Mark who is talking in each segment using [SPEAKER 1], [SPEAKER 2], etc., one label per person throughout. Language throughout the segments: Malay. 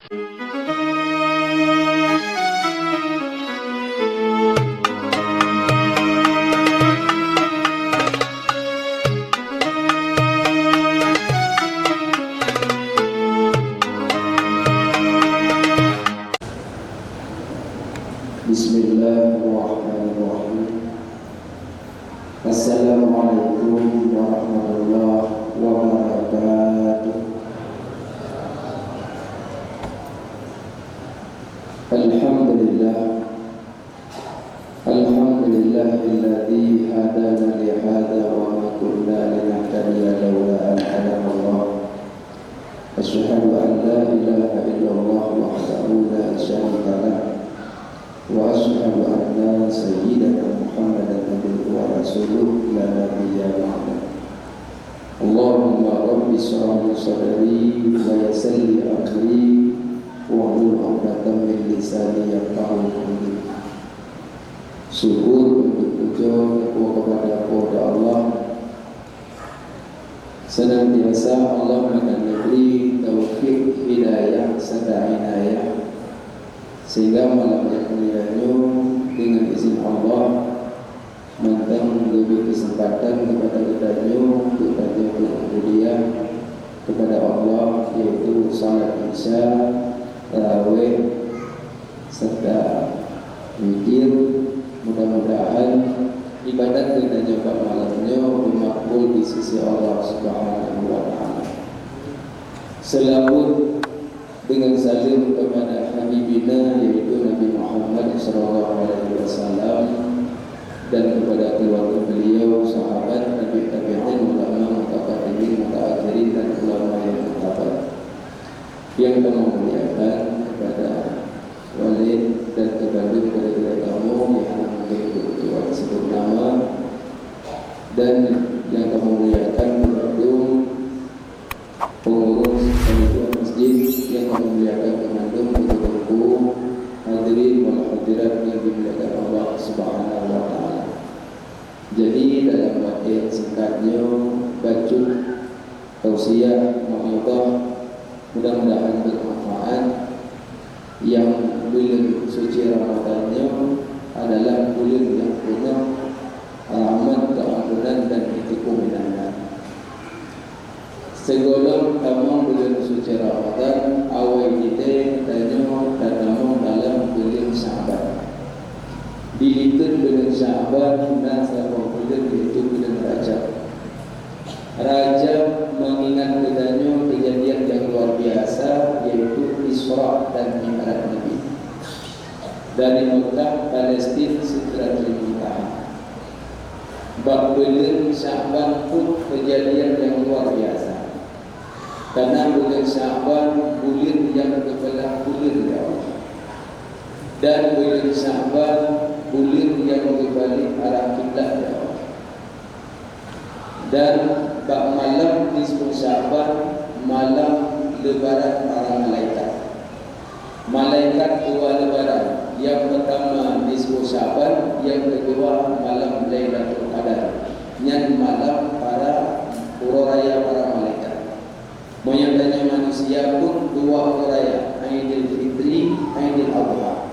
[SPEAKER 1] Bismillahirrahmanirrahim. Assalamualaikum warahmatullahi wabarakatuh. Alhamdulillahilladzi hadana li hadza wa ma kunna linahtadiya laula an hadana Allah. Asyhadu an la ilaha illallah wahdahu la syarika lah. Wa asyhadu anna sayyidana Muhammadan abduhu wa rasuluhu la nabiyya ba'da. Allahumma rabbi shrah li sadri wa yassir li amri wahlul 'uqdatam min lisani yafqahu qawli. Syukur untuk puja kepada Allah. Senantiasa Allah akan memberi taufik, hidayah serta inayah, sehingga malam yang mulianya dengan izin Allah mentang lebih kesempatan kepada kitanya untuk tanya kuliah kepada Allah, yaitu salat isya, tarawih serta zikir. Mudah-mudahan ibadat kita pada malamnya dimakbul di sisi Allah Subhanahu wa taala. Selawat dengan salim kepada habibina yaitu Nabi Muhammad sallallahu alaihi wasallam dan kepada keluarga beliau, sahabat, tabi'in, tabi'in, ulama, mutaqaddimin, mutaakhirin dan ulama yang mutabar. Yang kami muliakan kepada walid dan kepada tamu yang menjadi sebut nama, dan yang kami muliakan kepada pengurus panitia masjid, yang kami muliakan kemandung betul-betul hadirin wal hadirat yang dimuliakan Allah Subhanahu wa taala. Jadi dalam bagian singkatnya baca tausiah mau'izah mudah-mudahan bermanfaat. Yang bulan suci Ramadannya adalah bulan yang penuh rahmat, keampunan dan kemuliaan. Segala tamu bulan suci Ramadan awal kita tanya datang dalam bulan Syaban. Dilihat bulan Syaban dan sama bulan itu bulan Rajab. Rajab mengingat katanya kejadian yang luar biasa, yaitu Isra dan Mi'raj Nabi dari Mekah Palestina Sidratul Muntaha. Bab bulan Syaban pun kejadian yang luar biasa, karena bulan Syaban bulan yang kebelah bulan ya Allah, dan bulan Syaban bulan yang berbalik arah kiblat ya Allah. Dan bab malam nisfu Syaban malam lebaran para malaikat. Malaikat dua lebaran, yang pertama nisfu Syaban, yang kedua malam Lailatul Qadar, yang malam para uraya para malaikat. Menyatanya manusia pun dua uraya, Aidil Fitri, Aidil Adha.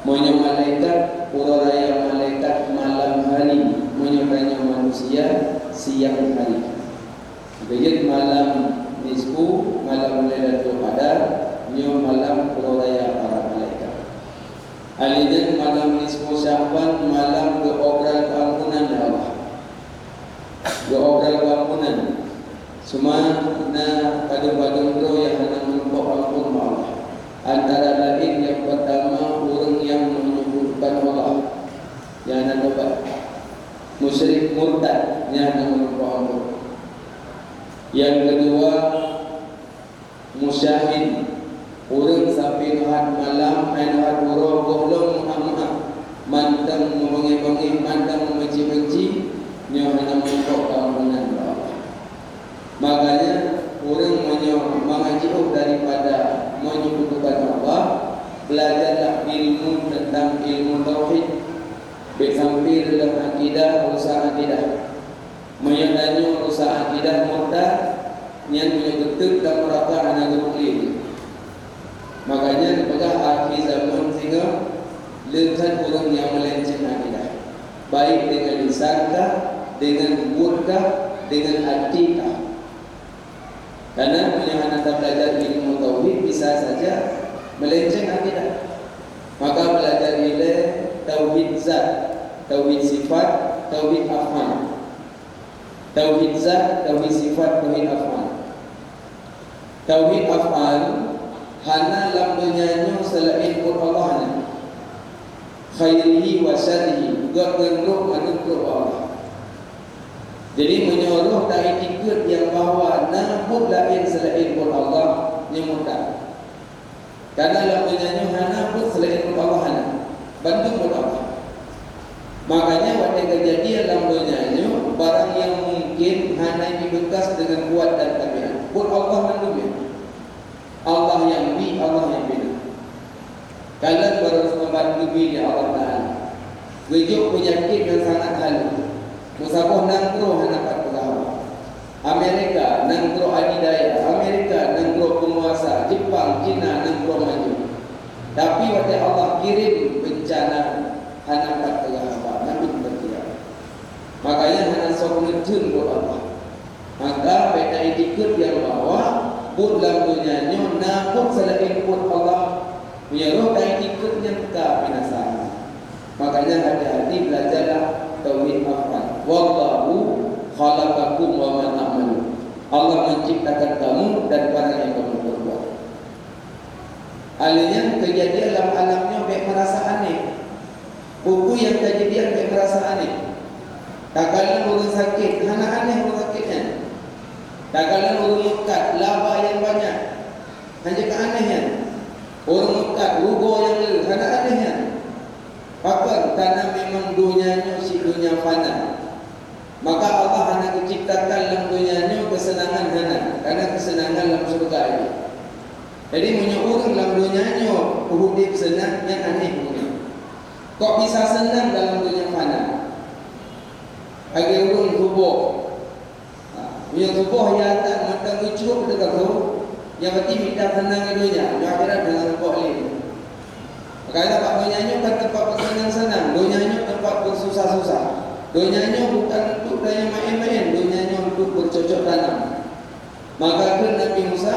[SPEAKER 1] Monya malaikat uraya malaikat malam hari, menyatanya manusia siang hari. Jadi malam nisfu, malam Lailatul Qadar, nyo malam uraya para malaikat. Alidin malam nisfu Syaban, malam keobral keampunan ya Allah. Keobral keampunan. Semua pada roh yang hendak menumpuk ampun Allah. Antara lain yang pertama orang yang menyebutkan Allah, yang hendak dapat musyrik murtad, yang hendak menumpuk ampun. Yang kedua musyahid, orang sampai nuhat malam, nuhat buruk, goblong, maaf, mantang mengengi-engi, mantang membenci-benci, nyo hendak menumpuk keampunan Allah. Makanya orang mengajiuh daripada menyebutkan Allah, belajarlah ilmu tentang ilmu tauhid, sampai dalam akidah, usaha akidah. Menyadari usaha akidah murtad yang punya betul dan merata anak berkulit. orang yang melenceng akidah, baik dengan lisankah, dengan butkah, dengan hatinkah. Karena punya anak belajar ilmu tauhid bisa saja melenceng akidah. Maka belajar nilai tauhid zat, tauhid sifat, tauhid af'al. Tauhid zat, tauhid sifat, tauhid af'al. Tauhid af'al hana lampunya selain Allah, khairihi wa syarrihi, God menurut manukul Allah. Jadi menyuruh dari ikut yang bahawa nabut lain selain Allah nyemutkan. Karena lampunya hana pun selain Allah hana bantu Allah. Makanya waktu kejadian lampunya barang yang mungkin hana dibekas dengan kuat dan tabiat. Pun Allah menduga. Allah yang bi, Allah yang bina. Kalian baru membantu bina Allah Ta'ala. Wujud penyakit yang sangat halus. Musabah nangkro hanakat pegawai. Amerika nangkro adidaya, Amerika nangkro penguasa, Jepang, China nangkro maju. Tapi waktu Allah kirim bencana hanakat pegawai, nabi berkira. Makanya hana sok ngejun buat Allah. Maka beda ikut yang bawa pun lampunya nyona pun selain pun Allah menyeruh dari ikutnya ke binasa. Makanya hati-hati belajarlah tauhid af'al. Wallahu khalaqakum wa ma ta'malun. Allah menciptakan kamu dan barang yang kamu perbuat. Alanya kejadian dalam alamnya baik merasa aneh. Buku yang kejadian baik merasa aneh. Tak kala orang sakit, hana aneh orang sakitnya. Tak kala orang mekat, laba yang banyak, hanya keanehan. Orang mekat, rugo yang lalu, hana anehnya. Pakar, karena memang dunianya si dunia fana. Maka Allah hanya menciptakan dalam dunianya kesenangan hana, karena kesenangan dalam surga ini. Jadi menyeorang dalam dunianya hidup senang yang aneh punya. Kok bisa senang dalam dunia fana? Bagi urung tubuh, yang tubuh yang tak mata ucuk dekat tu, yang berarti minta senang dunia, yang akhirat dengan tubuh lain. Kalau tak dunianya kan tempat bersenang-senang, dunianya tempat bersusah-susah. Dunianya bukan untuk daya main-main, dunianya untuk bercocok tanam. Maka kan Nabi Musa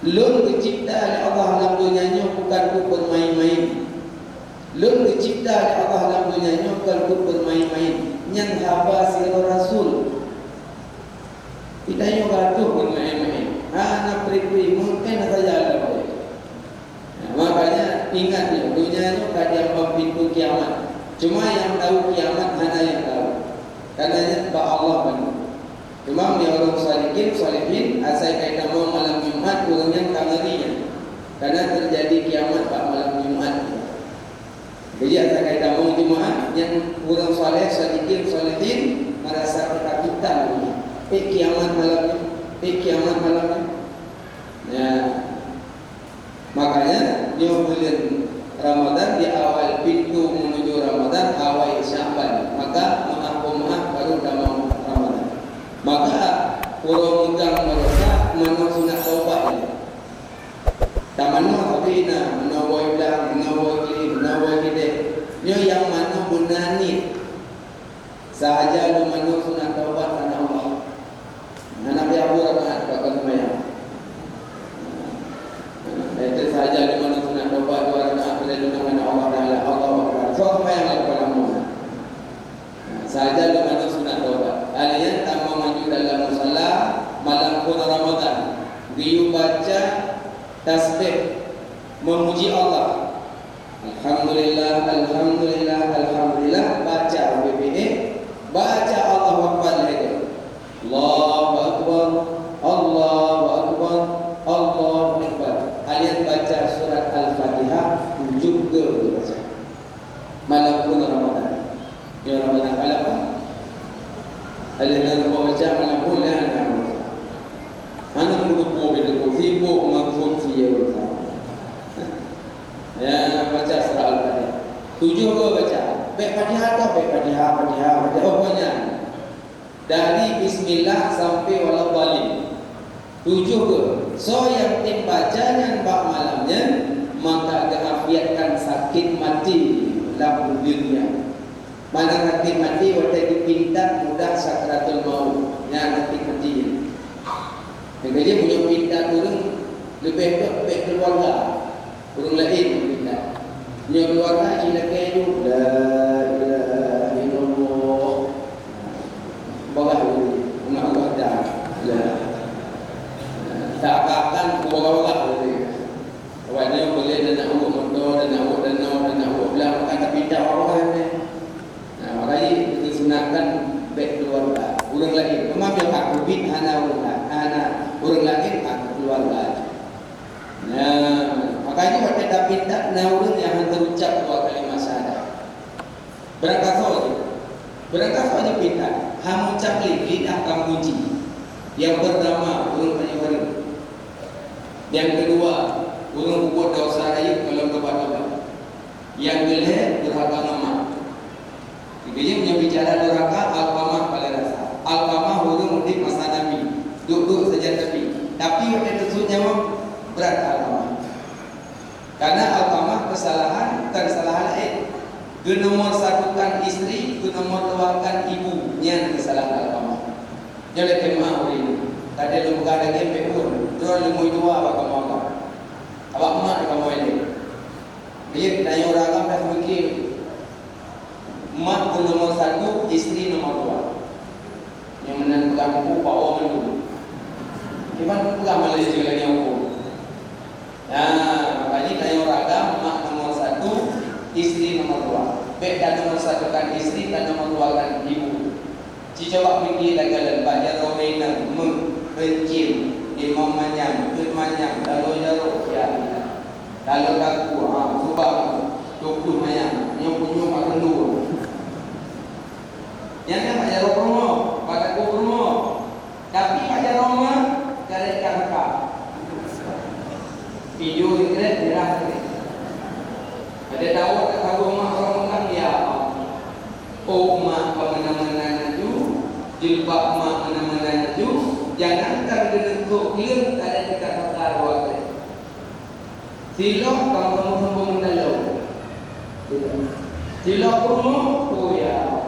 [SPEAKER 1] lun dicipta oleh Allah dalam dunianya bukan untuk bermain-main. Lun dicipta oleh Allah dalam dunianya bukan untuk bermain-main. Yang haba sirah Rasul. Kita yang batu bermain-main. Anak peri-peri mungkin saja ada boleh. Makanya ingat ni, dunia itu kadang pintu kiamat. Cuma yang tahu kiamat hanya yang tahu. Karena Allah bantu. Cuma yang orang salihin, asal kaitan malam Jumat, orangnya kamarinya. Karena terjadi kiamat pada malam Jumat. Jadi asal kaitan malam Jumat, yang orang salihin merasa ketakutan. Kiamat malamnya, kiamat malamnya. Ya. Makanya di bulan Ramadan, di awal pintu menuju Ramadan, awal Sya'ban, maka maaf baru dalam Ramadan. Maka orang megang merasa mana sunat taubat ini. Tamanu habina, menawai bilang, menawai gede. Ini yang mana benani sahaja lu mana sunat taubat karena Allah. Anak dia abu rakaat bakal semayang. Itu sahaja di mana sunat taubat dua rakaat bila dengan Allah Taala, Allah Akbar. So semayanglah kepada Allah. Sahaja di mana sunat taubat. Kalian tanpa maju dalam musalla malam pun Ramadan, dia baca tasbih memuji Allah. Alhamdulillah, alhamdulillah, alhamdulillah. Baca BPE, baca Allahu Akbar lagi. Allahu Akbar, Allahu Akbar, Allahu Akbar. Kalian baca surat Al-Fatihah 7 kali baca. Malam pun Ramadan. Ya Ramadan malam apa? Kalian baca malam pun lah. Anak berkumpul berkumpul sibuk mengaku siapa? Ya baca surah Al-Fatihah. 7 kali baca. Baik Fatihah atau baik Fatihah. Oh banyak. Dari Bismillah sampai Waladhdallin 7 ke. So yang tim bacanya bak malamnya, maka keafiatan sakit dunia. Mana nanti mati waktu dipindah mudah sakratul maut. Yang nanti mati. Yang dia punya pindah turun lebih baik keluarga. Orang lain pindah. Yang keluarga ina kayu la ilaha illallah. Bagai nak ada la. Tak akan bawa-bawa dia. Awaknya boleh dan nak buat motor dan nak buat belah kata pindah orang ni. Makanya disunatkan baik keluarga. Orang lain memang yang tak berbit hana orang lain tak keluarga. Makanya waktu dah pindah orang yang terucap dua kalimat syahadat. Berangkat saja pindah. Hamu ucap lidah kampunci. Yang pertama orang penyuara. Yang kedua orang buat dosa raya kalau tobat. Yang kedua durhaka nama. Dia punya bicara durhaka al-qamah pada rasa. Al-qamah huruf mudik masa Nabi. Duduk saja tepi. Tapi waktu itu nyawa berat al-qamah. Karena al-qamah kesalahan nomor satukan istri, nomor tuakan ibu. Yang kesalahan al-qamah. Jadi kemah ini. Tadi lu bukan ada gempe pun. Jual lu dua apa kamu apa? Apa emak kamu ini? Dia tanya orang apa mungkin. Mak nomor satu, istri nomor dua. Yang menentukan buku Pak Om dulu. Gimana pegang Malaysia lagi aku? Nah, makanya tanya orang mak nomor satu, istri nomor dua. Beda nomor satu kan istri dan nomor dua kan ibu. Coba fikir lagi Pak Jaromena mencil imam manyam, lalu jaruk ya. Lalu kaku, subang, tukuh manyam, nyukuh makan dua. Yang Pak Jarok Romo, Pak Aku Romo. Tapi Pak Jaroma dari kakak. Video sekret dirah. Ada tahu tak tahu mak orang kan ya. Oh mak mana-mana tu, jilbab mak mana-mana tu. Jangan terbentuk liur ada dekat pakar waktu. Silok kamu sembung dalam. Silok Romo, oh ya.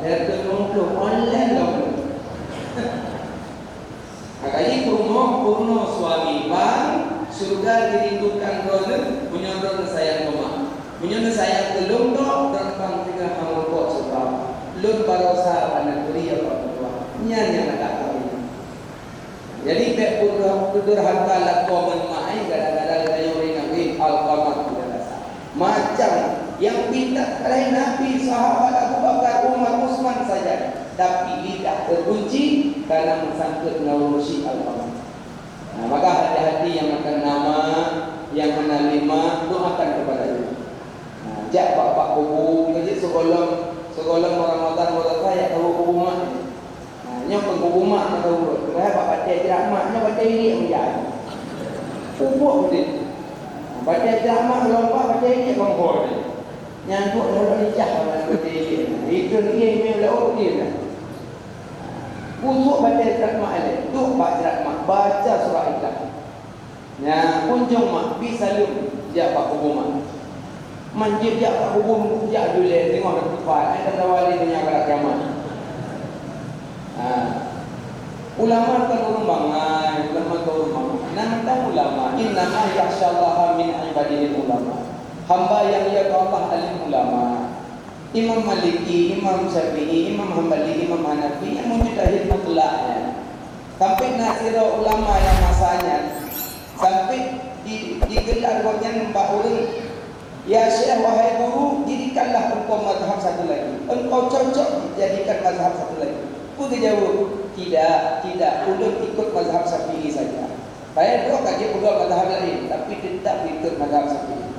[SPEAKER 1] Lihat tu online dong. Makanya Purno suami bang surga dirindukan roner punya roner sayang mama. Punya sayang belum dok terbang tiga hamil kok sebab lun barosa pada kuliah apa tua. Nyanyi nak tahu. Jadi tak Purno harga lakukan mai kadang-kadang kayuri nabi al-qamah tidak rasa. Macam yang pindah oleh Nabi, sahabat Abu Bakar, Umar, Utsman saja. Tapi lidah terkunci karena mengsangkut naurusi al-qamah. Maka hati-hati yang makan nama, yang menerima, doakan kepada dia. Jak bapak kubu, jadi segolong orang-orang saya tahu kubu mak. Nyok kubu mak tahu. Kenapa bapak dia tidak mak, nyok baca ini menjadi. Kubu dia. Baca drama lomba baca ini mengkor. Nyangkut dalam ijah orang berdiri. Itu dia yang laut dia. Busuk baca drama ini. Duk baca surah Ikhlas. Nah, kunjung mak bisa lu dia pak hukuman. Manjir dia pak hukum dia dulu tengok nak tepat. Ada wali dunia akhirat kiamat. Ulama kan urung bangai, ulama kan urung bangai. Nama ulama, innama yakhsyallaha min ibadihi ulama. Hamba yang ia Allah alim ulama. Imam Maliki, Imam Syafi'i, Imam Hanbali, Imam Hanafi yang mujtahid mutlaknya. Sampai nasira ulama yang masanya sampai digelar buatnya nampak orang. Ya Syekh wahai guru, jadikanlah engkau mazhab satu lagi. Engkau cocok jadikan mazhab satu lagi. Aku jawab, tidak, ulun ikut mazhab Syafi'i saja. Saya dua kaji pula mazhab lain, tapi tetap ikut mazhab Syafi'i.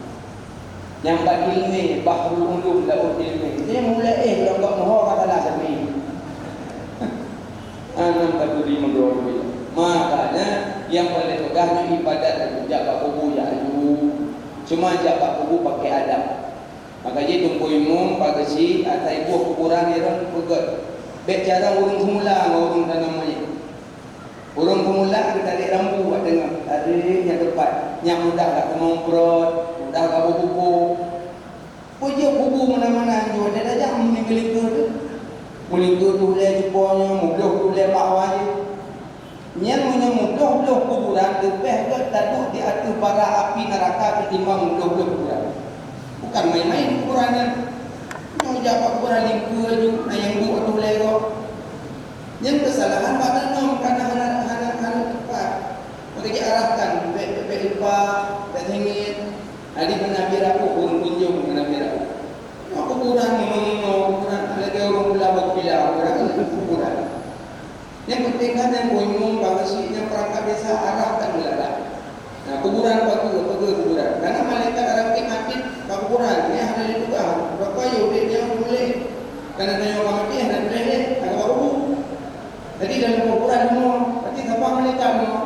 [SPEAKER 1] Yang berilmi, bahrul ulum, laut ilmi. Dia mulai kalau enggak mohon katalah Syafi'i. Anam kaduri mendoa. Makanya yang paling pegahnya ibadat dan jaga kubur ya ayu. Cuma jaga kubur pakai adab. Makanya tumpu imum pagasi atau ibu kuburan dia orang pegat. Bicara urung semula urung namanya. Urung semula kita tarik rambu buat dengar. Ada yang tepat. Yang mudah tak kemomprot, mudah tak buku.
[SPEAKER 2] Puja kubu mana-mana juga ada aja melingkar tu. Melingkar tu le jupanya, mugloh tu le bawah dia. Yang punya mugloh kuburan lebih ke taduk di atas bara api neraka ketimbang mugloh kuburan. Bukan main-main kuburannya. Yang jaga kuburan lingkar je, yang buat tu le kau. Yang kesalahan pada nom karena anak tepat. Maka dia arahkan bepa, berhengit. Adik menabi rapuh pun kunjung menabi rapuh. Aku kurang kuburan lagi orang pula berpila kuburan. Yang penting kan yang umum bagasinya perangkat desa arahkan meladak. Nah kuburan pergi kuburan. Karena malaikat arah mati kuburan. Ini ada juga. Berapa dia boleh. Karena dia orang mati ada boleh ada baru. Jadi dalam kuburan semua. Berarti siapa malaikat semua.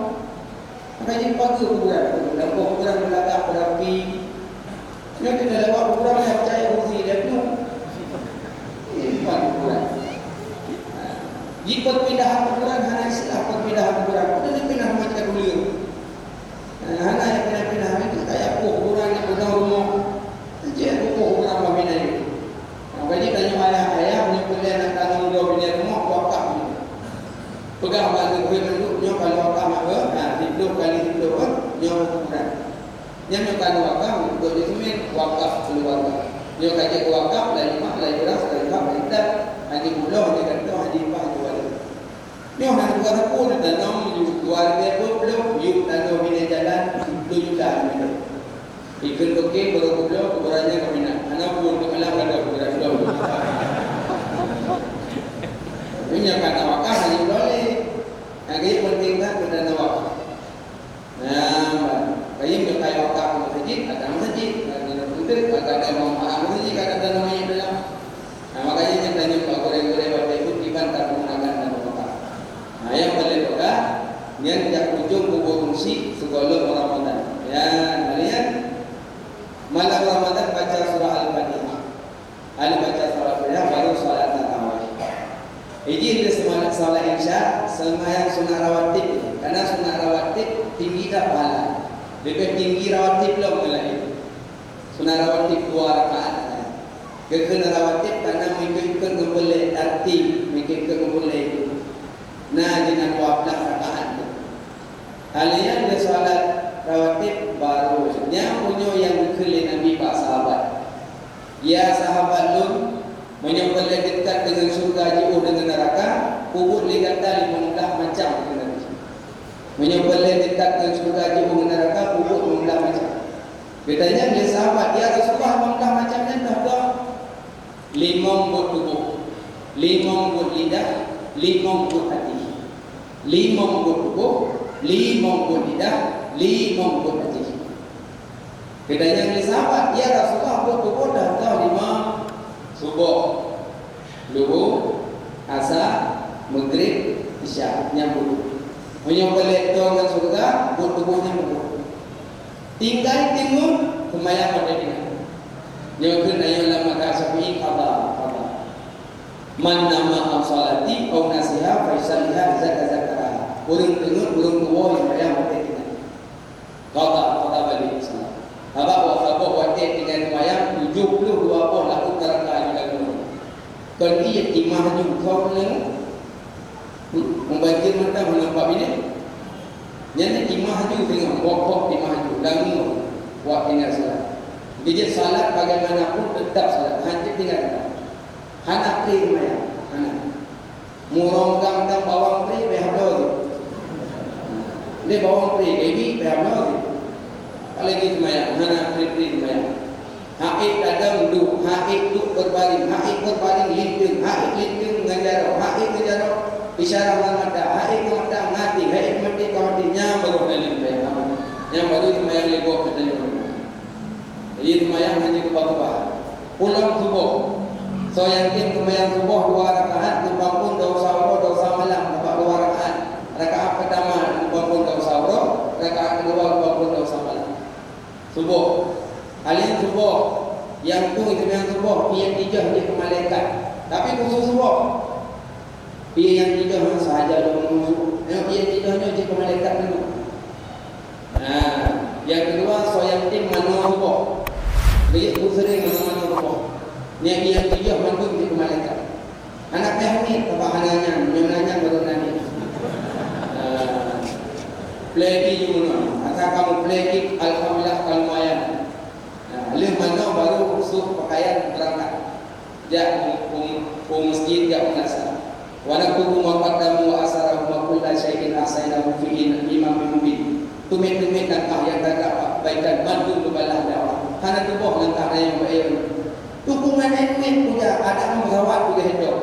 [SPEAKER 2] Makanya pergi kuburan. Dalam kuburan meladak berapi. Yang kita lewat kuburan yang percaya kursi dia penuh. Ini bukan kuburan. Jika pindahan kuburan hanya istilah perpindahan kuburan. Kita pindah macam dulu. Hanya yang pindah itu kayak kuburan yang benar rumah. Jadi kuburan pembina itu. Bagi tanya ayah punya boleh nak tanggung jawab bina rumah wakaf. Pegang bagi penduduknya kalau wakaf apa? Hidup kali hidup nyawa kuburan. Yang nak wakaf untuk disemen wakaf keluarga. Yang kaji wakaf lain mak lain beras lain hak lain tak. Haji pulau haji kantong haji pah tu ada. Ni orang bukan apa nak tanam keluarga belum yuk tanam bina jalan 10 juta ni. Ikan okey baru pulau kuburannya kami nak. Anak pun kemalam ada kuburan pulau. Ini yang kata wakaf haji boleh. Haji penting tak kena wakaf. Nah, kayak yang kaya wakaf masjid ada masjid, ada penting ada orang masjid ada namanya dalam. Nah, makanya yang tanya Pak goreng-goreng waktu itu tiban tak menggunakan nama wakaf. Nah, yang boleh juga yang tidak ujung kubur fungsi segala Ramadan. Ya, kalian malam Ramadan baca surah Al-Fatihah. Baca surah Al-Fatihah baru salat tarawih. Ini dia semangat salat Isya, sembahyang sunat rawatib. Karena sunat rawatib tinggi dah pahala. Lebih tinggi rawatib belum mulai. Sunat rawatib 2 rakaat. Kena rawatib karena mengikutkan kembali tertib, mengikutkan kembali itu. Nah, dengan 12 rakaat. Kalian dia salat rawatib baru. Yang punya yang dikeli Nabi Pak sahabat. Ya sahabat lu menyembelih dekat dengan surga jauh dengan neraka, kubur ligata 15 macam dengan Nabi. Menyembelih dekat dengan surga jauh dengan neraka, kubur 15 macam. Bedanya dia sahabat, ya Rasulullah 15 macamnya dah 5 buat tubuh, 5 buat lidah, 5 buat hati. 5 buat tubuh, 5 buat lidah, 5 buat hati. Bedanya dia sahabat, ya Rasulullah buat tubuh dah 5 subuh, luhur, asar, maghrib, isya, nyambut. Menyembelih dengan surga, buat tubuhnya nyambut. Tinggal timur, kemayang pada dia. Yang kena yang lama kasabi qada. Man nama salati au nasiha fa yusaliha zakara. Urang dengar urang tua yang bayang pada dia. Qada balik salat. Apa wa wajib dengan bayang 72 pun laku neraka juga dulu. Kalau ia timah juga kau leng membaca mata menampak ini. Yang timah juga dengan pokok timah juga lalu buat tinggal salat. Jadi salat bagaimanapun tetap salat. Hanya tinggal anak pri maya, anak. Murong gang bawang pri behado tu. Ni bawang pri baby behado tu. Lagi maya, anak pri maya. Haid dadam du, haid tu berbaring, linting, haid linting ngajaro, haid ngajaro isyarah mata, haid mata ngati, haid mati kawatinya baru dalam maya. Yang baru maya lego katanya. Jadi semayang hanya kebak-kebak. Pulang subuh. So yang tim semayang subuh 2 rakaat, dibangun dosa malam dapat 2 rakaat. Rakaat pertama dibangun dosa rakaat kedua dibangun dosa malam. Subuh. Kalian subuh. Yang tu semayang subuh, yang 3 dia ke malaikat. Tapi khusus subuh. Yang 3 sahaja dia mengusuk. Yang 3 nya dia ke malaikat dulu. Nah, yang kedua so yang tim manual subuh. Dia sering mana-mana rumah. Yang dia mandung di malaikat. Anak ni apa hananya, menanya baru nanya. Play juga, asal kamu play alhamdulillah kalmayan. Leh mana baru suruh pakaian berangkat. Dia masjid dia menasa. Walaupun maqaddamu wa asarahu wa kullu syai'in ahsaynahu fi imamin mubin. Tumit-tumit langkah yang tak baikkan bantu kebalah dakwah. Karena tu boh langkah yang baik. Dukungan ini punya ada mengawat juga hidup.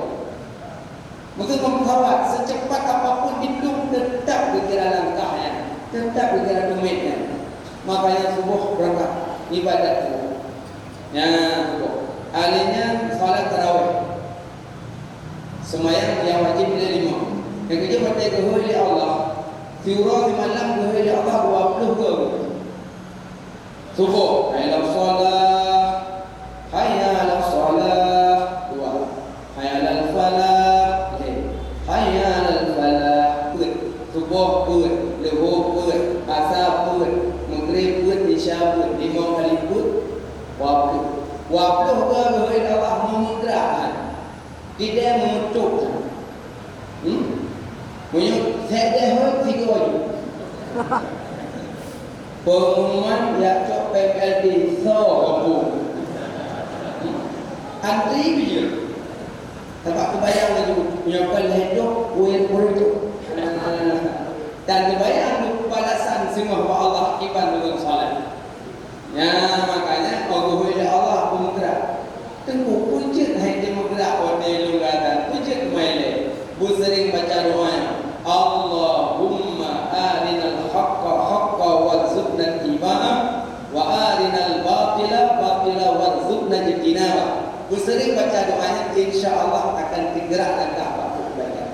[SPEAKER 2] Maksud mengawat secepat apapun hidup tetap berkira langkahnya, tetap berkira tumitnya. Makanya subuh berangkat ibadat tu. Ya, subuh. Alihnya salat tarawih. Semayang yang wajib bila 5. Yang kedua baca kepada Allah. Surah di malam kepada Allah 20 ke. Subuh, hayya salat, hayya ala salat, 2. Hayya ala falah, hayya ala falah. Subuh pun, zuhur pun, asar pun, maghrib pun, isya pun, 5 kali pun, 20 ke kepada Allah memudrakan. Tidak mengutuk. Punya saya 3 wajib. Pengumuman yang cok PLD so kampung. Antri bija. Tempat kebayang lagi punya hidup kuih tu. Dan kebayang balasan semua Allah akibat dengan salat. Ya makanya Allah pemudra. Tengku puncit hai demokrat ode lungatan puncit maile bu sering baca doa Allahumma arinal haqqa haqqa warzuqna ittiba'ah wa arinal batila batila warzuqna ijtinaba. Bu sering baca doanya insyaallah akan tergerak langkah waktu kebaikan.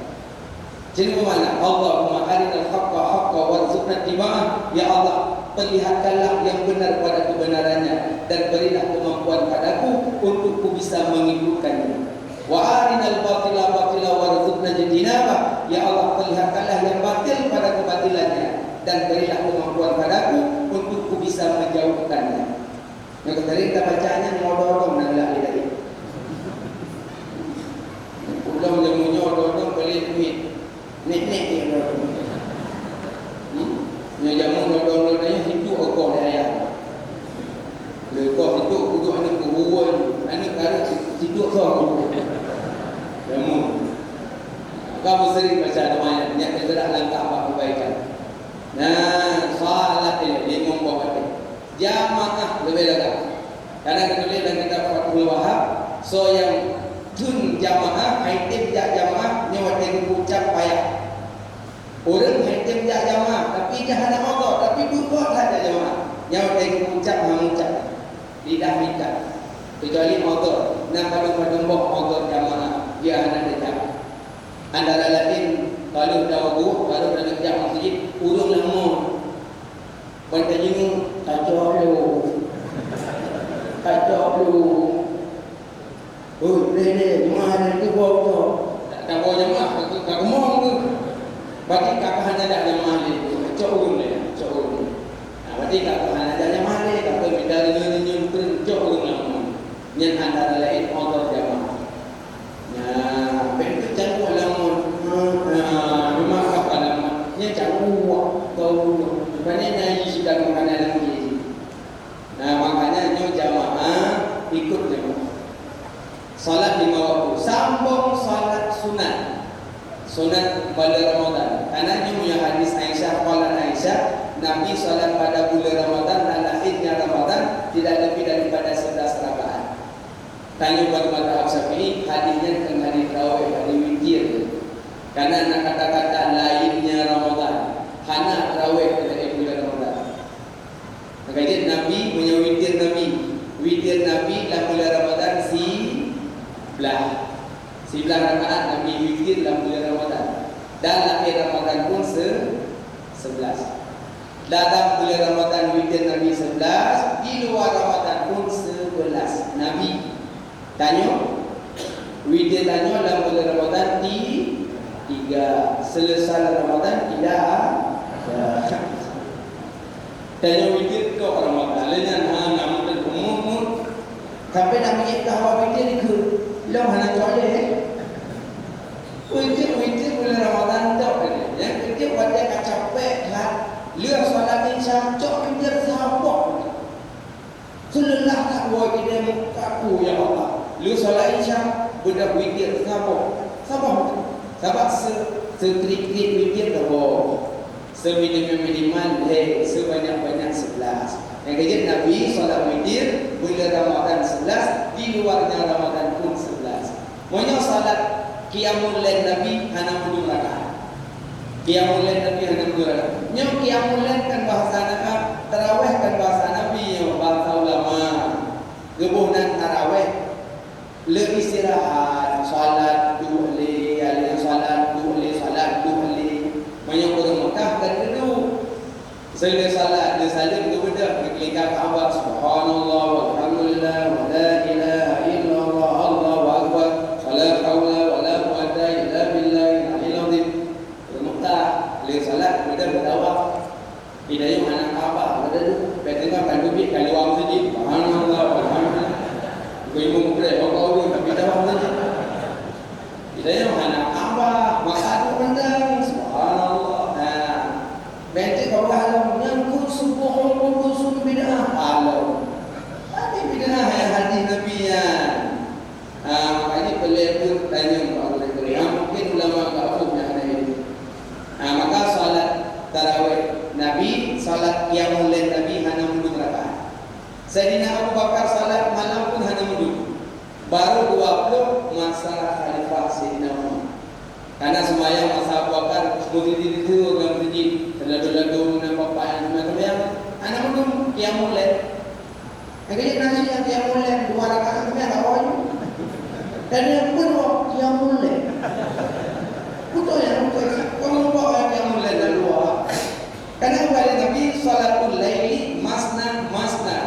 [SPEAKER 2] Jadi mana Allahumma arinal haqqa haqqa warzuqna ittiba'ah, ya Allah perlihatkanlah yang benar pada kebenarannya dan berilah kemampuan padaku untuk ku bisa mengikutkannya. Wa arinal batila batila warzuqna ijtinaba, ya Allah perlihatkanlah yang batil pada kebatilannya dan berilah kemampuan padaku untuk ku bisa menjauhkannya. Yang tadi kita bacanya modorong nanglah lidah. Ulang yang modorong beli duit. Nek-nek dia modorong. Yang jamu modal-modalnya hidup okor dia ayah. Lekor hidup duduk anak keruan, anak kalau hidup kau. Jamu. Kamu sering baca doa yang bergerak langkah apa kebaikan. Nah, salat ini membawa jamaah lebih dekat. Karena kita lihat dalam kitab Fathul Wahab, so yang jun jamaah, item jamaah ni waktu ucap payah. Orang haitim jak jamaah tapi dah ada Allah tapi duduk tak ada jamaah. Yang dia ucap mengucap lidah minta. Kecuali Allah nak kadang-kadang Allah jamaah dia ada dekat. Antara lain kalau dah wudu kalau dah kerja masjid urung lama. Bantai jingung kacau lu. Kacau lu. Oh, ni jemaah ada tu bawa. Tak bawa jemaah tak ngomong tu. Bagi kakak hanya ada jamaah ni, cok ni. Berarti kakak hanya ada jamaah ni, kakak minta nyun cok nama. Yang antara lain Allah jamaah. Nah, bentuk campur lamun. Memang apa nama? Yang campur kau. Mana naik sudah makanan lagi. Nah, makanya nyo jamaah ikut jamaah. Salat 5 waktu, sambung salat sunat. Sunat pada Ramadan. Karena ini punya hadis Aisyah, qalat Aisyah, Nabi salat pada bulan Ramadan dan akhirnya Ramadan tidak lebih daripada 11 rakaat. Tanya buat mazhab Syafi'i, hadisnya dengan hadis tarawih, hadis witir. Karena nak kata-kata lainnya Ramadan, hanya tarawih pada bulan Ramadan. Maka jadi Nabi punya witir Nabi. Witir Nabi dalam bulan Ramadan 11. 9 rakaat Nabi witir dalam bulan Ramadan. Dan akhir Ramadan pun 11. Dalam bulan Ramadan witir Nabi 11, di luar Ramadan pun 11. Nabi tanya witir tanya dalam bulan Ramadan 3. Selesai Ramadan tidak tanya witir ke Ramadan. Lainnya namun umur Sampai nak pergi kahwa witir ni ke long hana toilet witir bulan Ramadan tak kan. Yang ketiga pada capek kan. Lihat solat Isya cok witir sabok. Selelah tak buat kita mukaku ya Allah. Lihat solat Isya budak witir sabok. Sabak setrik-trik witir dah boh. Seminimal sebanyak-banyak 11. Yang kejadian Nabi solat witir bulan Ramadan 11, di luarnya Ramadan pun 11. Maunya salat qiyamul lail Nabi hana 10 rakaat. Qiyamul lail Nabi hana 10 rakaat. Nyo qiyamul lail kan bahasa Nabi, tarawih kan bahasa Nabi, bahasa ulama. Gebunan tarawih le istirahat, salat duhli, alih salat duhli, banyak orang Mekah kan dulu. Sehingga salat dia saling kepada berkelingkar Kaabah, subhanallah walhamdulillah wa la ilaha illallah Allahu akbar la haula wala quwwata illa billahil aliyyil azim. Mekah le salat kepada bertawaf. Hidayah anak Kaabah ada tu. Betulnya kan duit kalau awam saja subhanallah walhamdulillah. Bingung pula kau tapi tawaf saja. Hidayah anak Kaabah maka tu pandang subhanallah. Benteng kau halam yang kusubuh kusun bid'ah halam. Ada bid'ah yang hadis Nabi ya. Makanya pelebur tanya kepada mereka. Mungkin ulama kafirnya ada ini. Maka salat tarawih Nabi, salat qiyamul lail Nabi hanya 10 rakaat. Sayyidina Abu Bakar salat malam pun hanya 10. Baru 20 masa khalifah Sayyidina Umar. Karena semayang masa Abu Bakar berdiri itu orang masjid terlalu nampak payah macam yang anak belum qiyamul lail. Akhirnya nasi yang qiyamul lail 2 rakaat tu enggak tahu. Dan yang kedua qiyamul lail. Betul ya, betul. Kamu bawa qiyamul lail dua. Karena kembali Nabi salatul laili masna,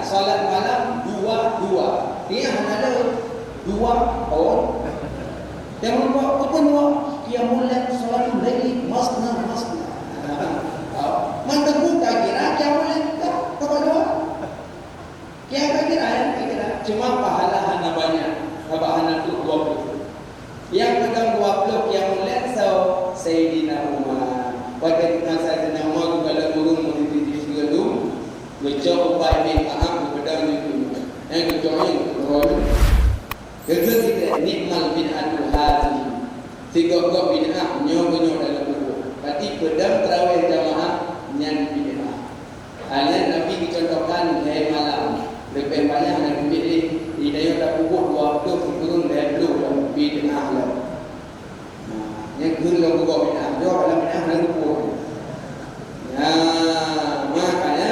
[SPEAKER 2] salat malam 2. Dia hanya ada 2 orang. Yang kedua qiyamul lail salatul laili masna. Mantap buka kira qiyamul lail apa dua? Kira cuma pahala hana banyak. Hana tu 20. Yang pegang 20 qiyamul lail Sayyidina Umar. Pada masa Sayyidina Umar kalau turun meniti segala Gecok upai bin Aham kepada itu. Yang gecoknya Kedua tidak nikmal bid'atul hadhi. Tiga bid'ah nyoba dalam buku. Berarti pedang tarawih jamaah nyan bid'ah. Hanya Nabi dicontohkan dari malam. Lebih banyak nak pilih hidayah tak pupuk waktu turun dari dulu bid'ah lah. Yang kedua buku bid'ah. Dia dalam bid'ah dan pupuk. Makanya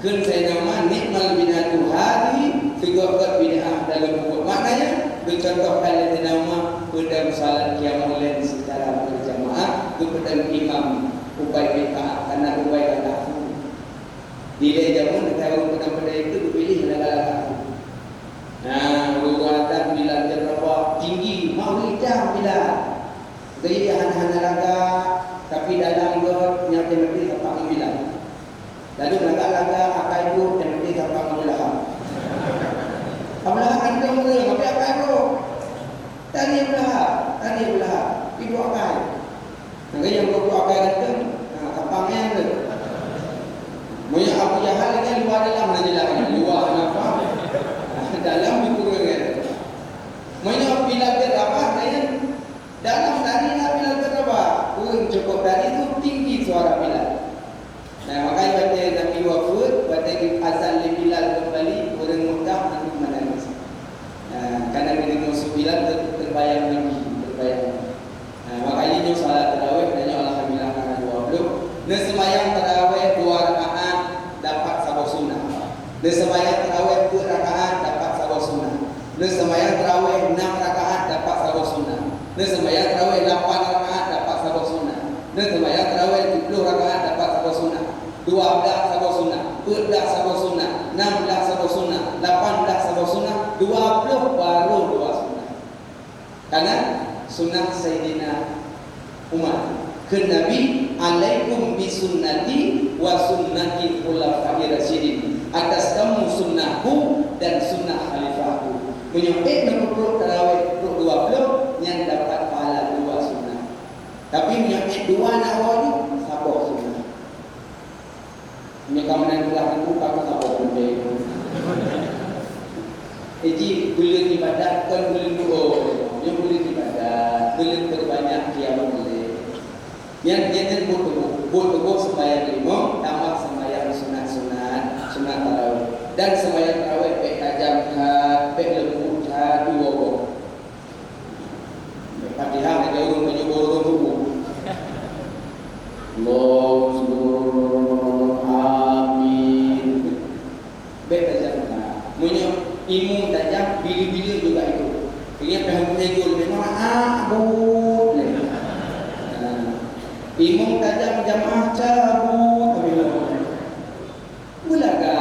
[SPEAKER 2] kun saya nama nikmal bid'atul hadhi. Tiga bid'ah dalam buku. Maknanya dicontohkan oleh nama pedang salat qiyamul lail secara berjamaah itu pedang imam ubai bid'ah karena ubai kata di zaman tahu pedang itu dipilih negara. Ruatan bila berapa tinggi mau hitam bila gaya hana laga tapi dalam god nyata mesti apa bila lalu laga akai itu dan mesti apa bila Ablah kandung dia, tapi akai bro. Tadi belah. Ibu akai. Nanti yang ibu akai kandung, kapangnya tu. Mungkin Abu Jahal ini luar dalam mana jelas? Luar apa? Dalam dikurung kan. Mungkin bila berapa? Nanya dalam tadi nak bila berapa? Kurung cukup tadi tu tinggi suara bila. Nah makanya baca Nabi wafud, baca azan Bilal kembali, orang Mekah nanti menangis. Karena dengan 9 terbayang lagi, makanya nyo salat tarawih nanya alhamdulillah karena 20. Ne sembahyang tarawih 2 rakaat dapat sabab sunnah. Ne sembahyang tarawih 2 rakaat dapat sabab sunnah. Ne sembahyang tarawih 6 rakaat dapat sabab sunnah. Ne sembahyang tarawih 8 rakaat dapat sabab sunnah. Ne sembahyang tarawih 10 rakaat dapat sabab sunnah. 12 sabab sunnah, 14 sabab sunnah, 16 sabab sunnah, 18 sabab sunnah, 20 baru 2 sunnah. Karena sunnah Sayyidina Umar ke Nabi, alaikum bi sunnati wa sunnati khulafai rasyidin. Atas kamu sunnahku dan sunnah khalifahku. Punya nak perut tarawih perut 20 yang dapat pahala 2 sunnah. Tapi punya 2 nak wajib sabar sunnah. Punya kamanan telah itu kamu sabar benda. Jadi boleh ibadat kan boleh doa. Yang boleh ibadat, boleh berbanyak qiyamul lail. Yang jangan buat sembahyang 5 tambah sembahyang sunat-sunat, sunat tarawih. Dan sembahyang tarawih baik tajam baik lembut dua orang. Fatihah ada orang menyebut orang tubuh. Allahu amin. Baik tajam punya ilmu tajam bila-bila juga itu. Ingat paham memang abut. Ilmu tajam jamaah cabut. Bulaga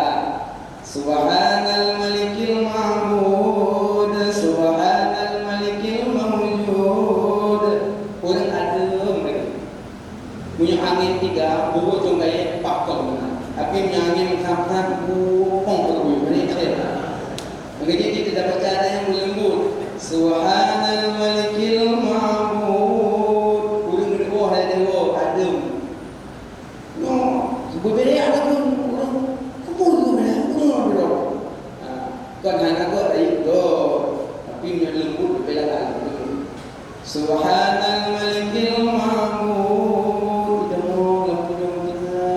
[SPEAKER 2] Subhanal Malikil Mahmud, Subhanal Malikil Mawjud. Orang adem punya angin 3, buku congkaya 4 kong. Tapi punya angin kham-kham pong berbuih. Ini cerita. Makanya kita dapat cara yang lembut. Subhanal Malikil Mahmud. Orang berdua ada dua adem. No, berbeda ada pun orang kumpul tu mana. Kan anak aku ada itu. Tapi punya lembut berbeda lagi. Subhanal Malikil Mahmud. Kita mau lakukan kita.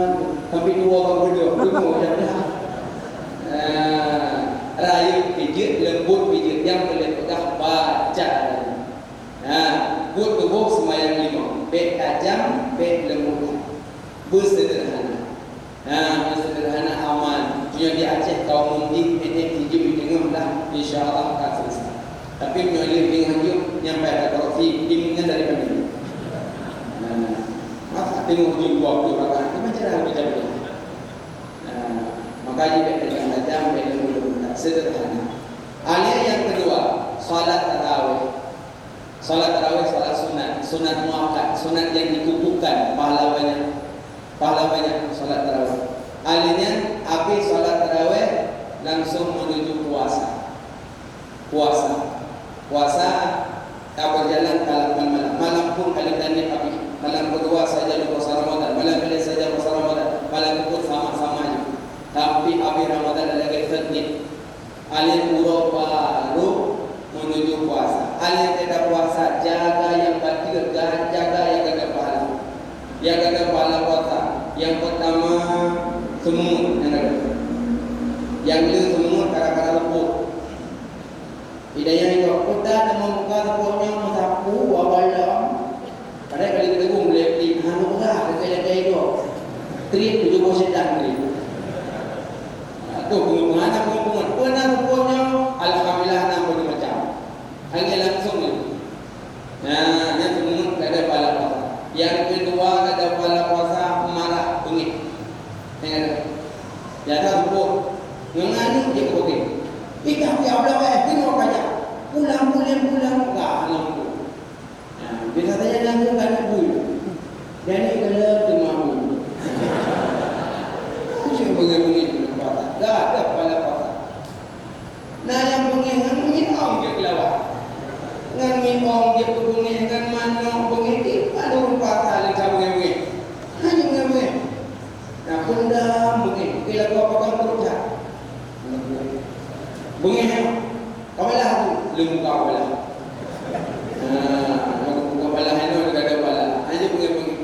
[SPEAKER 2] Tapi dua orang berdua jangan. Rayu pijit, lembut pijit yang boleh pegang baca. Buat tubuh semayang 5. Baik tajam, baik lembut. Bersederhana. Bersederhana aman. Punya di Aceh kaum mundi ini hijau dengar dah. InsyaAllah akan selesai. Tapi punya living hijau yang pada korupsi dimana daripada ini. Masa tengok hijau waktu rakan. Macam mana kita boleh? Makanya baik tajam, baik lembut. Sederhana. Alih yang kedua, salat tarawih. Salat tarawih salat sunat, sunat muakkad, sunat yang dikukuhkan pahalanya. Pahalanya salat tarawih. Alihnya habis salat tarawih langsung menuju puasa. Puasa tak berjalan kalau malam. Malam pun kali tadi habis. Malam kedua saja puasa Ramadan. Malam kali saja puasa Ramadan. Malam pun sama-sama aja. Tapi habis Ramadan ada lagi fitnah. Alih pura baru menuju puasa. Alih tidak puasa, jaga yang batil, jaga yang gagal pahala. Yang gagal pahala puasa. Yang pertama semut yang ada. Yang kedua semut kadang-kadang lepuk. Hidayah itu kita ada membuka lepuknya mensapu wabalam. Padahal kali kita pun boleh beli hanu berat dekat itu. Trip 70 sedang trip. Tuh pengupungan pernah rupanya alhamdulillah 60 macam. Hanya langsung ni. Yang semua ada pahala puasa. Yang kedua ada pahala puasa marah bengit. Tengok. Jangan rupuk. Ngani dia okey. Kita Allah kita baca. Pulang enggak lampu. Bisa saja langsung kan bulu. Jadi kalau temamu. Siapa bengit-bengit tak ada pada puasa. Nah yang bengih orang dia kelawar. Ngan orang dia bengih dengan mana bengih dia pada puasa lagi bengih. Hanya bengih. Nah pendam bengih. Bila kau pakai perut tak. Bengih kapalah tu lembu kapalah. Kapalah itu ada kepala. Hanya bengih.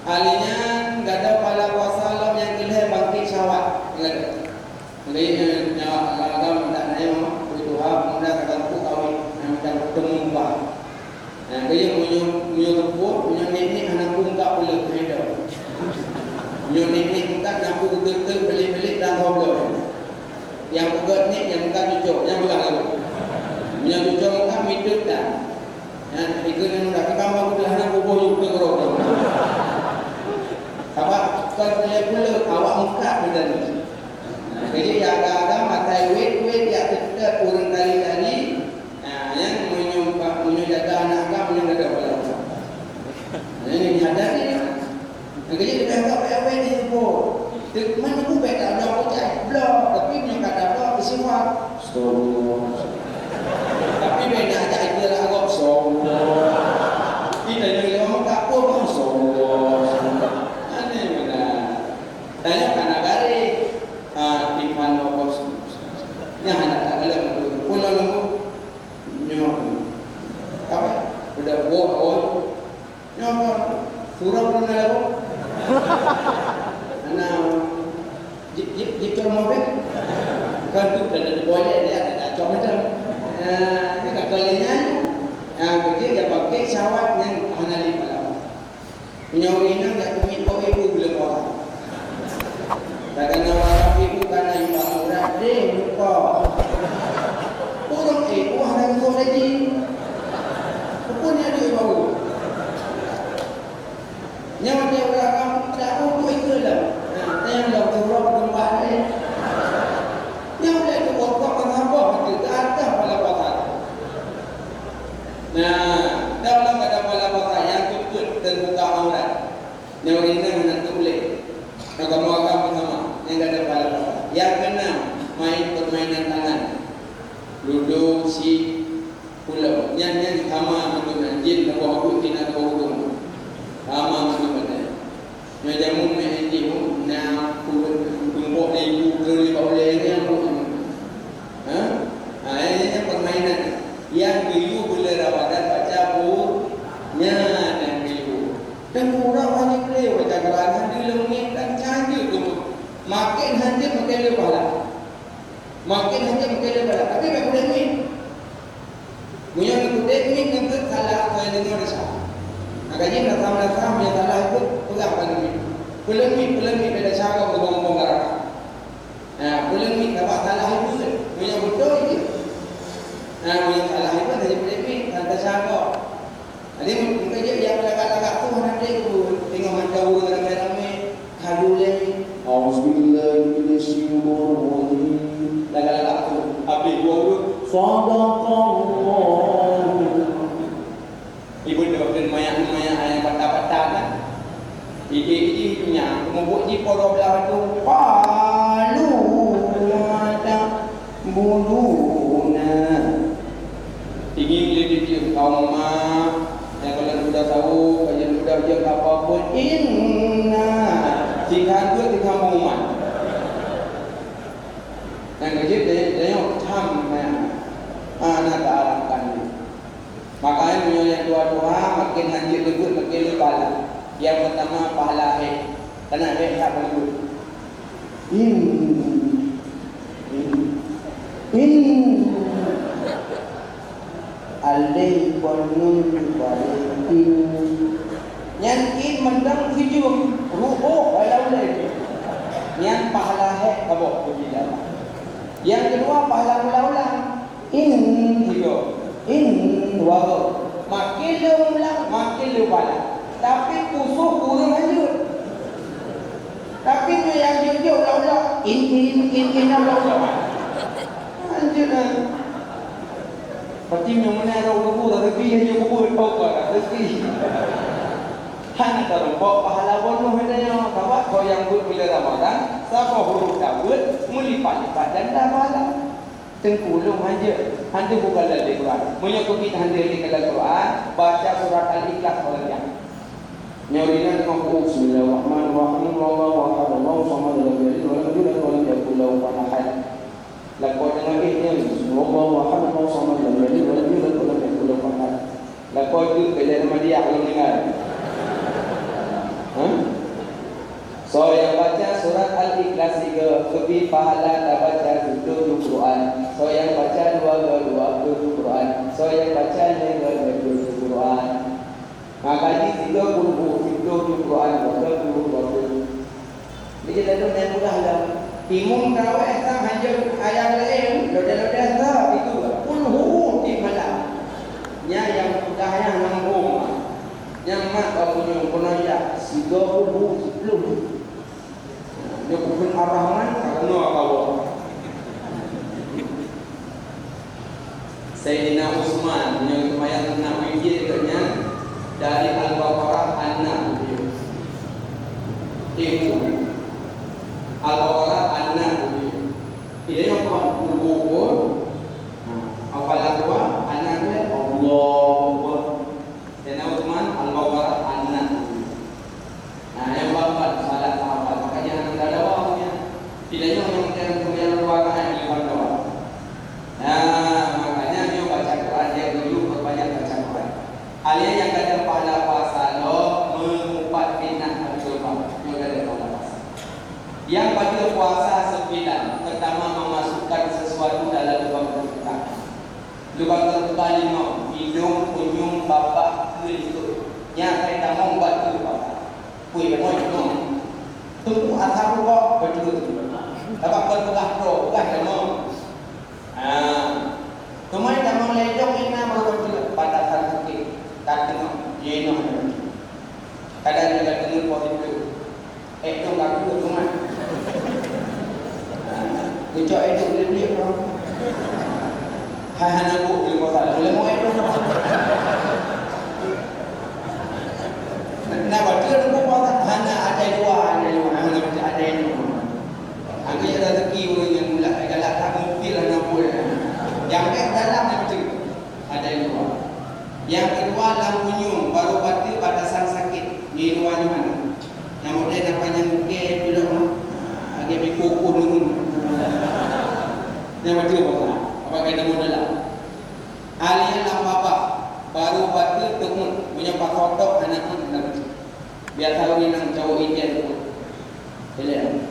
[SPEAKER 2] Alinya enggak ada pahala puasa alam yang kelih bangkit syahwat. Jadi nyawa agam tak naik Tuhan muda kata tu kawin dan temumbah. Dia punya tepuk, punya nenek anak pun tak boleh handle. Punya nenek tak nak betul-betul beli-beli dan ngobrol. Yang pegat ni yang tak cucuk, yang belah lalu. Punya cucuk tak hidup dah. Ikut yang dah ketambah belah nak bubuh juga kerok. Apa kau boleh awak muka benda ni. Jadi agak-agak matai wait yang tetap orang tali-tali. Yang menjaga anak agak menjaga kepala. Ini ada ni. Jadi dia kata apa ni tu. Mana pun baik tak ada apa blok tapi punya kata blok bersifat
[SPEAKER 1] Astagfirullah.
[SPEAKER 2] Tapi beda aja itu lah kok sombong. Kita yang ngomong tak apa bang sombong. Aneh benar. Tanya karena dari di mana bos? Yang anak tak ada pulau lembu nyok. Apa? Udah bohong. Nyok. Surau pun ada kok. Anak jika mobil kan tu ada boleh dia ada cuma macam dekat kalinya kerja dia pakai sawat yang hanali pada nyawina enggak kumit kau ibu belum orang takkan nawar ibu karena ibu murah deh lupa orang ibu ada kau lagi pokoknya dia bau nyawa dia orang tak tahu itu lah yang dah turun tempat ni yang dah tu kotak kenapa kita ada pada kotak nah dalam ada pada kotak yang tutup terbuka aurat yang ini nak tulis nak kamu akan sama yang ada pada kotak yang keenam main permainan tangan ludo si pulau yang sama dengan jin nak buat kita nak buat sama dengan Menjamu menjimu nak kumpul ibu beli boleh ni apa? Ini permainan yang ibu boleh rawatan baca bukunya dan ibu. Dan orang hanya boleh baca Quran hanya lengit dan canggih tu. Makin hanya makin lebih lah. Makin hanya makin lebih lah. Tapi tak boleh ni. Punya ni teknik nanti kalah kau dengar sah. Agaknya nak tahu yang salah itu pegang pada ni. Pulang mi pada cara ngomong garang. Pulang mi dapat salah itu punya betul itu. Punya salah itu dari pulang mi tanda cara. Jadi mungkin dia lagak-lagak tu mana dia tu tengok macam orang ramai kalu lagi. Auzubillahi minasyaitonir rajim. Lagak-lagak tu habis gua sadaqallah. Ibu dia mayak-mayak yang patah-patah kan. Ide punya membuat di polo belah tu palu ada buluna ingin lihat dia kaum mak yang kalau sudah tahu kajian sudah dia apa pun inna jika dia di kampung mak yang kajian dia tham anak arahkan makanya punya dua-dua makin hancur lebut makin lebala. Yang pertama pahala haid. Karena haid tak perlu. Alai banun baritin. Yang in mendang hijau ruho walau lagi. Yang pahala haid kabok puji Allah. Yang kedua pahala ulang-ulang. Hijau. Wago. Makin ulang makin lebala. Tapi pusuh kurang lanjut. Tapi tu yang jujur ulang-ulang in ulang-ulang lanjut lah. Seperti yang mana ada kubu rezeki hanya kubu berpokok rezeki. Hanya terlupa pahala bodoh bedanya. Sebab kau yang buat bila Ramadan siapa huruf Dawud melipat-lipat dan dah pahala. Tengkulung hanya bukan dari Quran. Menyokong kita hanya di dalam Quran baca surat Al-Ikhlas olehnya. Nyawina dengan Bismillahirrahmanirrahim. Allahu akbar. Allahu samad. Lam yalid wa lam yulad wa lam yakul lahu kufuwan ahad. Lakon dengan ini Allahu akbar. Allahu samad. Lam yalid wa lam yulad wa lam yakul lahu kufuwan ahad. Lakon itu beda sama dia kalau dengar. So yang baca surat Al-Ikhlas 3 lebih pahala dah baca 7 Quran. So yang baca 2 Quran. So yang baca 5 Quran. Maka ini 30 Quran, 30. Jadi dalam yang mudah lah. Timung terawih tak hanya ayat lain, lodah-lodah tak itu. Kulhu di malam. Yang mudah yang nanggung. Yang mak kau punya penajak 30 10. Dia pun Ar-Rahman kerana kau. Sayyidina Utsman yang kemayan nak wujud katanya dari Al-Baqarah 6 itu Al-Baqarah 6 ini yang ruku pun apalah tua anaknya Allah. Dan Utsman al-Bawarat anak. Nah, yang bapak salat apa? Makanya anda dawahnya tidaknya menginginkan kemudian ruangan di bawah. Nah, makanya dia baca Quran dia dulu berbanyak baca Quran. Alia yang kata pahala puasa lo mengumpat fitnah agama. Dia kata pahala puasa. Yang baca puasa 9, pertama memasukkan sesuatu dalam lubang terbuka. Lubang terbuka 5, hidung, kunyung, bapak, kulit. Yang kita mau buat tu apa? Kuih mau itu. Tunggu asal kok betul. Dapat berbuka pro, bukan kamu. Kemarin kamu ledong ini baru pada saat itu kata jenuh. Kadang juga dengar positif. Itu kamu cuma. Kecok itu dia orang. Hai anak bu, boleh pasal, boleh mau itu. Nah, betul bu pasal. Hanya ada dua, hanya ada yang. Aku ada rezeki orang yang mulai galak tak mobil lah nak boleh. Yang dalam yang betul ada yang dua. Yang kedua lampunyung baru batu batasan sakit di luar mana. Yang model namanya mungkin dulu agak berkuku dulu. Yang betul apa? Apa kata model lah? Alien apa baru batu temu punya pak foto anak anak. Biar tahu ni nang cowok India tu. Boleh.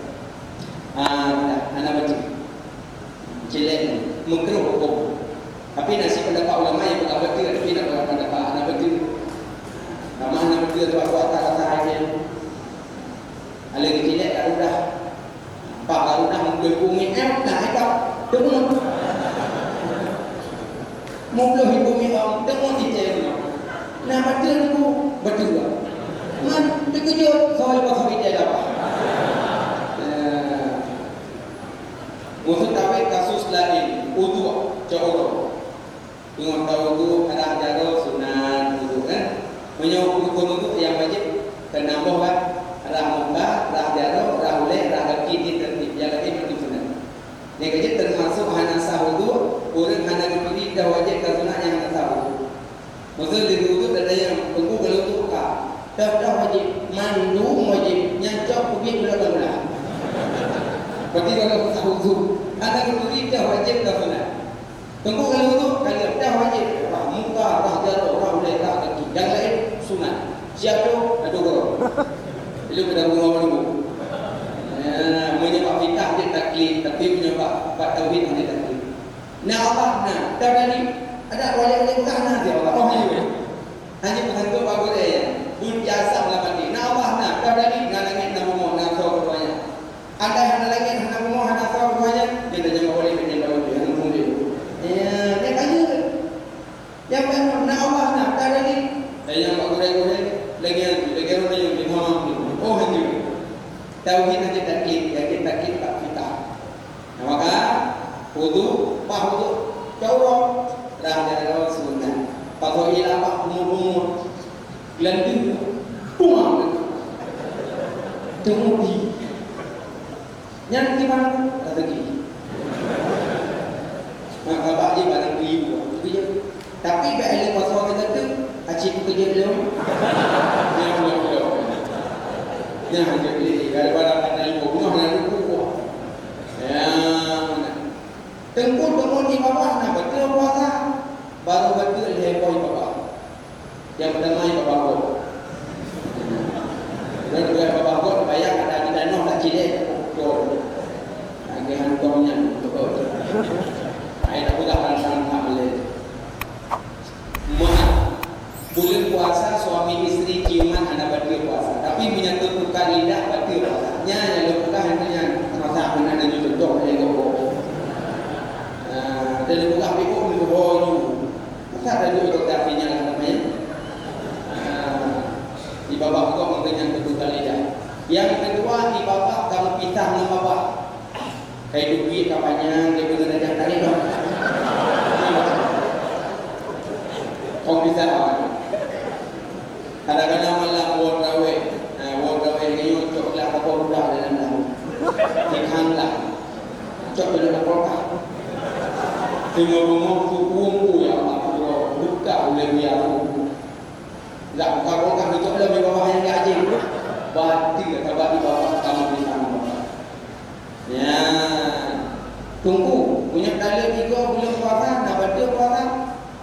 [SPEAKER 2] Anak betul. Jelek mengkeruh hukum. Tapi nasi pendapat ulama yang berkata betul, tapi nak berkata pendapat anak betul. Nama anak betul tu aku atas kata aja. Ada jelek tak udah. Pak baru dah mungkin bumi dah itu. Temu. Mungkin bumi temu di jalan. Nah betul tu betul. Man terkejut soal pasal itu apa? Untuk tahu kasus lain, wudu jauh. Tengok tahu wudu ada jauh sunat wudu kan. Menyuruh wudu yang wajib kenambah kan. Rah muka, rah jauh, rah uleh, rah kaki di tertib. Yang lagi itu sunat. Yang kerja termasuk hanasah wudu. Orang hana berdiri dah wajib ke sunat yang hanasah wudu. Maksud di wudu ada yang tunggu kalau wudu kah. Dah wajib mandu wajib nyancok pergi bulan-bulan. Berarti kalau tak wudu, ada wudu dah wajib dah sunat. Tunggu kalau wudu, kalau dah wajib, rah muka, rah jatuh, rah uleh, rah kaki. Yang lain sunat. Siap tu, ada guru. Bila kita ngomong-ngomong. Menyebab fitah dia taklid, tapi menyebab tauhid dia taklid. Nah Allah, dah tadi ada wajib bukan nah dia Allah. Oh hanya penghantu bagus dia. Bun jasa melamati. Nah Allah, dah tadi nak langit nak bumi nak surga banyak. Ada yang lagi nak bumi nak surga banyak. Dia dah jangan boleh menjadi bagus dia. Nak bumi. Dia tanya. Yang mana nak Allah nak dah tadi. Dia yang bagus-bagus lagi orang yang di mana. Oh hanya. Tauhid nanti taklid, yang taklid tak fitah. Nah, maka wudu, pak wudu, jauh dah ada sunat. Pasal ialah pak umur gelandu, puang, temudi. Yang di mana rezeki. Maka pak je barang beli buat. Tapi bila pasal kita tu, acik kerja belum. Yang jadi kalau pada ibu rumah nak ruku. Ya. Tengku di bawah nak betul puasa. Baru betul lepoi bawah. Yang pertama bawah kau. Dan juga bawah kau bayar ada kita noh tak cilek kau. Lagi hantarnya betul. Ai tak boleh hantar boleh. Bulan puasa suami isteri ciuman anak batil puasa. Tapi menyangkut tukar lidah batil puasa. Yang lepukan hanya masa benar dan contoh yang gopok. Dan lepukan ibu itu boyu. Masa ada juga artinya lah namanya. Di bawah kau menyangkut tukar lidah. Yang kedua di bawah kamu pisah dengan bawah. Kayak duit kapannya dia benar dan tarik dong. Kau pisah apa? Kadang-kadang malam buat raweh ni untuk lah apa budak dalam dah. Dikanglah. Cok dalam polkah. Tengok-tengok tu kumpul ya Allah, buka oleh biar tak buka-buka hidup lebih bawah yang gaji bati kata bati bawah kamu di sana ya tunggu punya kali 3 bulan puasa nak baca puasa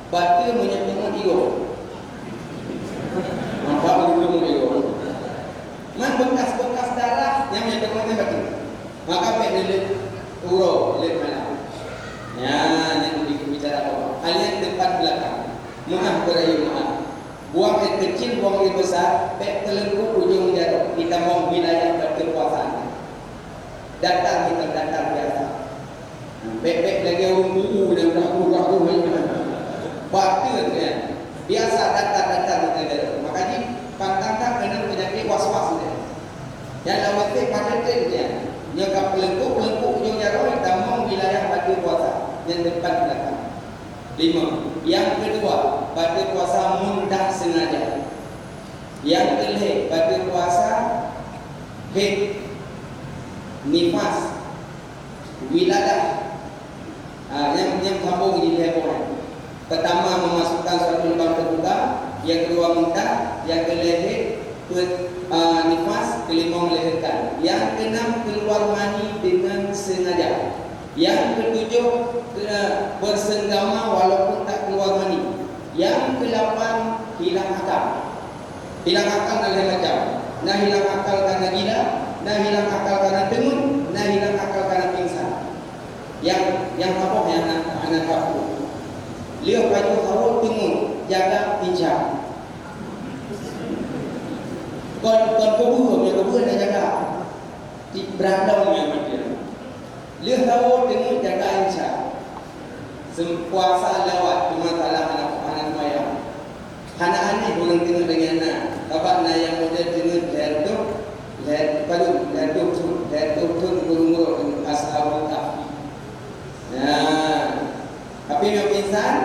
[SPEAKER 2] baca menyebutkan 3 nampak belum ego man bekas-bekas darah yang menyebutkan baca maka pendelit uro lep mana ya yang bicara apa hal yang depan belakang maaf berayu maaf buang air kecil, buang air besar, baik telengkup ujung jatuh. Kita mau wilayah berkekuasaan. Datar kita datar biasa. Baik-baik lagi orang buku dan ragu-ragu batin kan. Biasa datar-datar kita jatuh. Makanya pantang-pantang kena penyakit was-was dia. Yang lawat pada trennya. Nyekap pelengkup ujung jatuh. Kita mau wilayah berkekuasaan. Yang depan belakang. 5. Yang kedua, pada puasa mudah sengaja. Yang kelih, pada puasa haid, nifas, wiladah. Yang sambung di level. Pertama memasukkan suatu lubang terbuka, yang kedua mudah, yang kelih nifas, kelima melahirkan. Yang keenam keluar mani dengan sengaja. Yang ketujuh bersenggama walaupun tak keluar mani. Yang ke-8 hilang akal. Hilang akal dalam macam. Nah hilang akal karena gila, nah hilang akal karena dengun, nah hilang akal karena pingsan. Yang apa yang anak aku. Lihat baju sahur dengun, jaga pincang. Kon kebun dah jaga. Di berandau yang macam. Lihat sahur dengun jaga insya. Puasa lewat cuma salah anak mayang. Anak-anak orang tengok dengan nak. Bapak nak yang model tengok letup gurung-gurung ashabul kahfi. Nah, tapi yang insan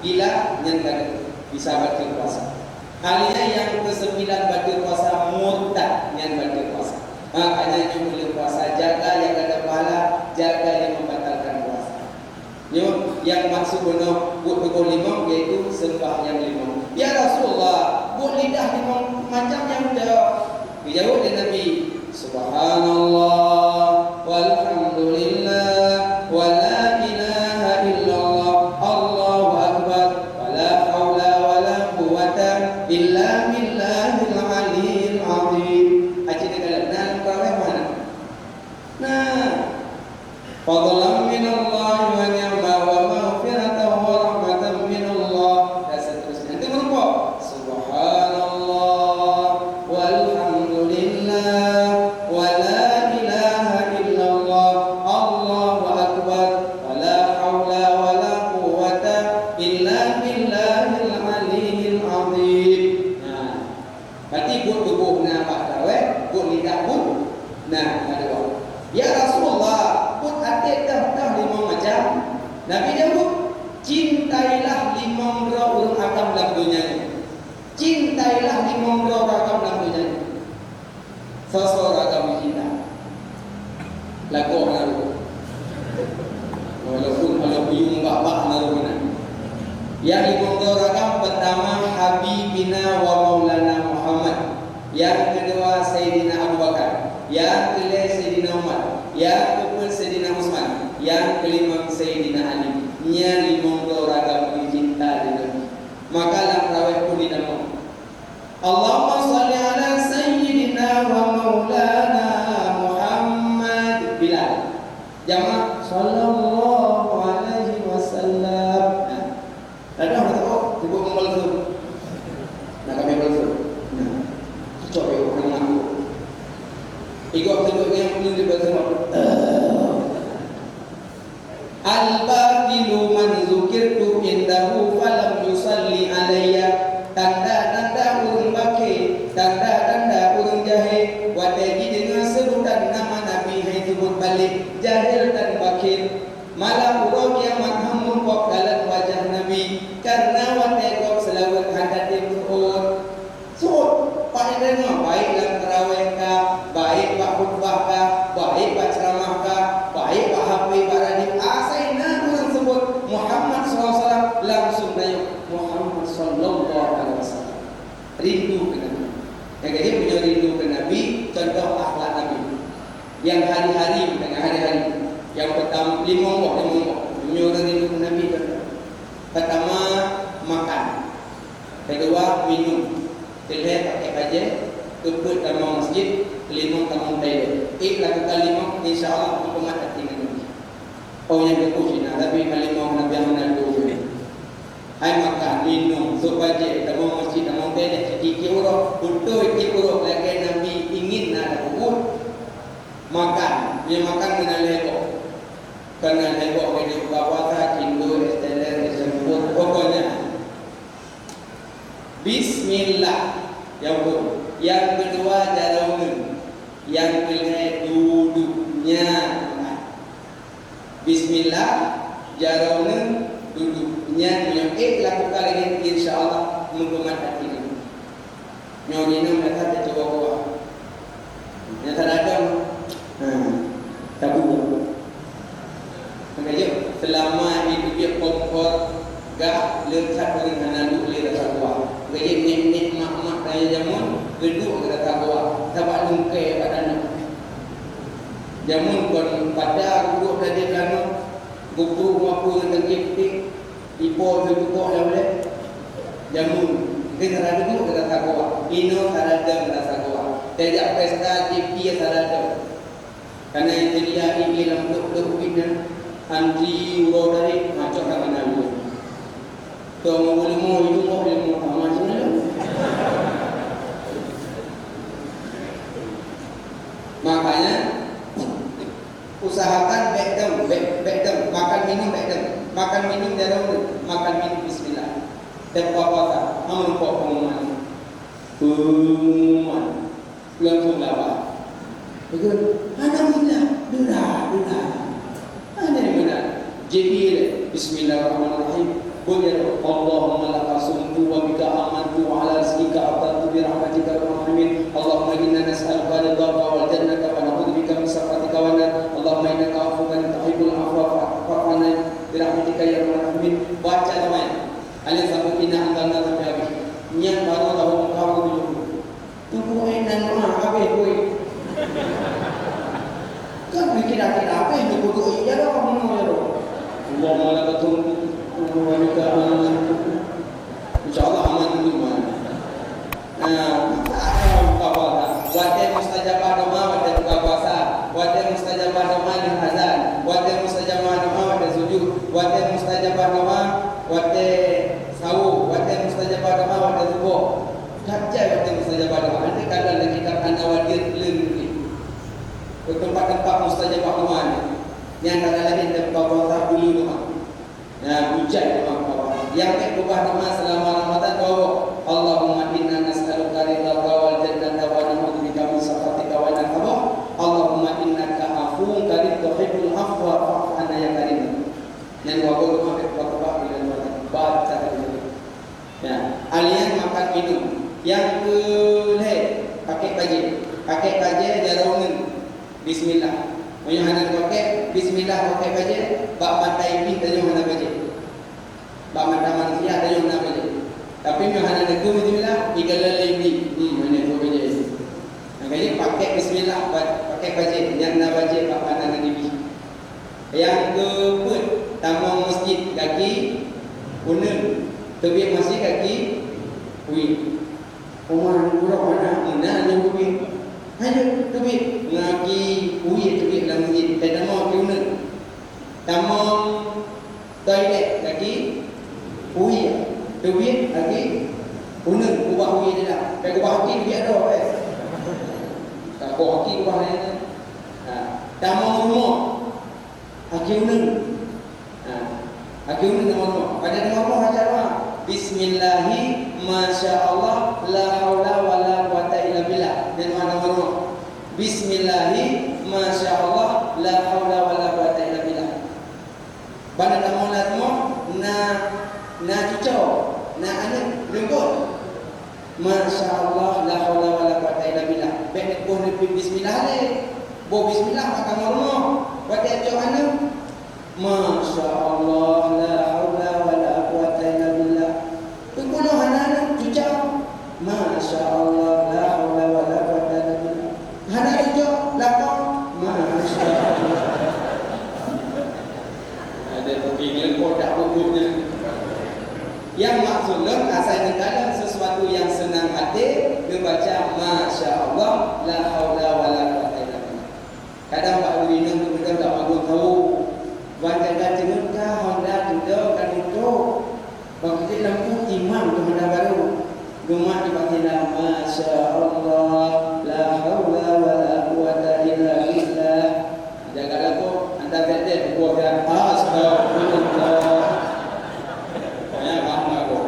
[SPEAKER 2] gila yang tak bisa baca puasa. Halnya yang ke-9 baca puasa murtad yang baca puasa. Makanya yang boleh puasa jaga yang ada pahala, jaga yang membatalkan puasa. Yang maksud benar buat pukul 5 iaitu sembahyang 5. Ya Rasulullah, buat lidah 5 macam yang dah dijawab oleh Nabi. Subhanallah walhamdulillah wa la ilaha illallah Allahu akbar wa la haula wa la quwwata illa billahil aliyyil azim. Haji negara dan tarawih mana? Nah, fadlan min Allah wa ni'ma wa maghfiratan wa rahmatan min Allah dan seterusnya. Itu berupa subhanallah walhamdulillah wa la ilaha illallah Allahu akbar wa la haula wa la quwwata illa billahil aliyyil azim. Nah, berarti buat tubuh nak tarawih, buat lidah pun nah ada. Ya Rasulullah, put hati dah 5 macam. Nabi jawab, cintailah 5 orang agam dalam dunia ini. Cintailah 5 orang agam dalam dunia ini. Seseorang agam cinta. Lagu naru. Walaupun kalau biung bapak naru mana. Yang 5 orang agam pertama Habibina wa Maulana Muhammad. Yang kedua Sayyidina Abu Bakar. Yang kelima Sayyidina Umar. Yang keempat Sayyidina Utsman. Yang kelima Sayyidina Ali. Nya 5 orang dicinta dengan. Maka dalam tarawih pun dinamakan Allahumma shalli ala Sayyidina wa Maulana Muhammad. Bilal jamaah sallallahu alaihi wasallam. Ada orang tahu tiba kumpul tu. Nak kami kumpul. Coba orang mampu. Ikut tengok yang perlu dibaca. Al-baqilu man zukirtu indahu falam yusalli alayya. Tanda-tanda urung bakir, tanda-tanda urung jahil. Wadai dengan sebutan nama Nabi hai sebut balik jahil dan bakir. Malah urang kiamat hamun kok dalam wajah Nabi karena wadai kok selawat hadatin suhud. Suhud pada dengar baik dalam tarawih kah, baik pak khutbah kah, baik pak ceramah kah, baik pak habib pak radif. Asaina urang sebut Muhammad hari-hari dengan hari-hari. Yang pertama 5 buah. Menyuruh Nabi itu. Pertama makan. Kedua minum. Ketiga pakai kaji. Keempat tamu masjid. Kelima tamu toilet. Lakukan 5, insya-Allah hukumat hati Nabi. Oh yang kedua Nabi kalimah Nabi yang menandu. Hai makan, minum, supaya tamu masjid, tamu toilet, sedikit urut, betul sedikit urut lagi Nabi ingin nak urut. Makan, dia makan kena lebok. Kena lebok ke buka puasa, Hindu, extender, disebut. Pokoknya Bismillah yang kedua. Yang kedua jaraunun. Yang ketiga duduknya makan. Bismillah jaraunun duduknya menyokit lakukan lagi insya-Allah menggunakan hati ini. Nyorinya mereka tercoba-coba. Yang terhadap tabu. Makanya selama hidup dia komfort gak lekat dengan anak boleh rasa kuat. Makanya nik mak daya jamun geduk ke rasa kuat. Sebab lungkai pada anak. Jamun kon pada duduk tadi kan guru mampu dengan kipik ipo duduk yang boleh. Jamun kita ada duduk ke rasa kuat. Ino sarada rasa kuat. Tidak pesta TV sarada. Karena itu dia ini dalam bentuk pindah anti urau dari macam apa nama. Tuh mau ilmu macam mana? Makanya usahakan backdown, makan minum backdown, makan minum darah, makan minum Bismillah. Dan puasa, amun pokok langsung lawak. Itu alhamdulillah, dah. Ada yang benar. Jadi Bismillahirrahmanirrahim. Qul Allahumma laka sumtu wa bika amantu wa ala rizqika atantu bi rahmatika wa rahmin. Allahumma inna nas'aluka ridhaka wal jannata wa na'udzu bika min sakhatika wa nar. Allahumma innaka afuwwun tuhibbul afwa fa'fu 'anna bi rahmatika ya rahmin. Baca namanya. Alif lam mim anzalna sampai habis. Yang baru tahu kamu dulu. Tunggu enak apa kowe. Kan kira-kira apa yang dibutuh iya dong kamu mau ya dong. Allahumma laka sumtu wa bika amantu. Insyaallah aman dulu mah. Wate mustajabah doa, wate buka puasa, wate mustajabah doa di azan, wate mustajabah doa, wate sujud, wate mustajabah doa, wate sahur, wate mustajabah doa, wate subuh. Kaca wate mustajabah doa. Nanti kadang dalam kitab An-Nawadir lagi. Tempat-tempat mustajabah doa ni. Yang ada lagi tempat puasa dulu doa. Hujat doa. Yang kedua doa selama Ramadan doa. Allahumma inna nas'aluka ridhaka wal jannata wa na'udzu bika min sakhatika wa nar. Allahumma innaka afuwwun karim tuhibbul afwa fa'fu 'anna ya karim. Yang kedua doa berdoa dengan baca ini. Ya, alian makan minum. Yang kedua pakai kaji jaraungan. Bismillah. Punya anak pakai Bismillah pakai kaji. Bak matai pi tanya mana kaji. Bak mata manusia tanya mana kaji. Tapi punya anak negeri Bismillah igalah lagi. Mana tu kaji. Kaji pakai Bismillah pakai kaji. Yang nak baca bak anak negeri. Yang keempat tamu masjid kaki kuning. Tebi masjid kaki kuning. Umar budak mana yang kuning. Hanya tebi ngaji uyi tebi dalam masjid. Dan nama kuning. Tamu toilet kaki uyi. Tebi kaki kuning. Ubah uyi dia. Kalau ubah haki dia ada. Tak ubah haki ubah dia. Tamu rumah haki kuning. Haki kuning nama rumah. Pada nama rumah baca doa. Bismillahi masyaallah la haula wala quwata illa billah. Dan mana nama? Bismillahi masyaallah la haula wala quwata illa billah. Pada nama Allah na cucau, na anak lembut. Masyaallah la haula wala quwata illa billah. Baik boleh bismillah le. Bo bismillah maka nama. Pada cucau anak masyaallah la haula wala quwata illa billah. Pukul anak cucau masyaallah la haula wala quwata illa billah. Anak cucau lapang masyaallah baca Masya Allah, la haula wala quwwata illa billah. Kadang Pak Winang tu kita tak mahu tahu. Baca cengut ka Honda tu kan itu. Waktu lampu imam tu mana baru. Rumah dipakai Masya Allah, la haula wala quwwata illa billah. Janganlah tu anda bete buat yang astagfirullah. Ya, faham aku.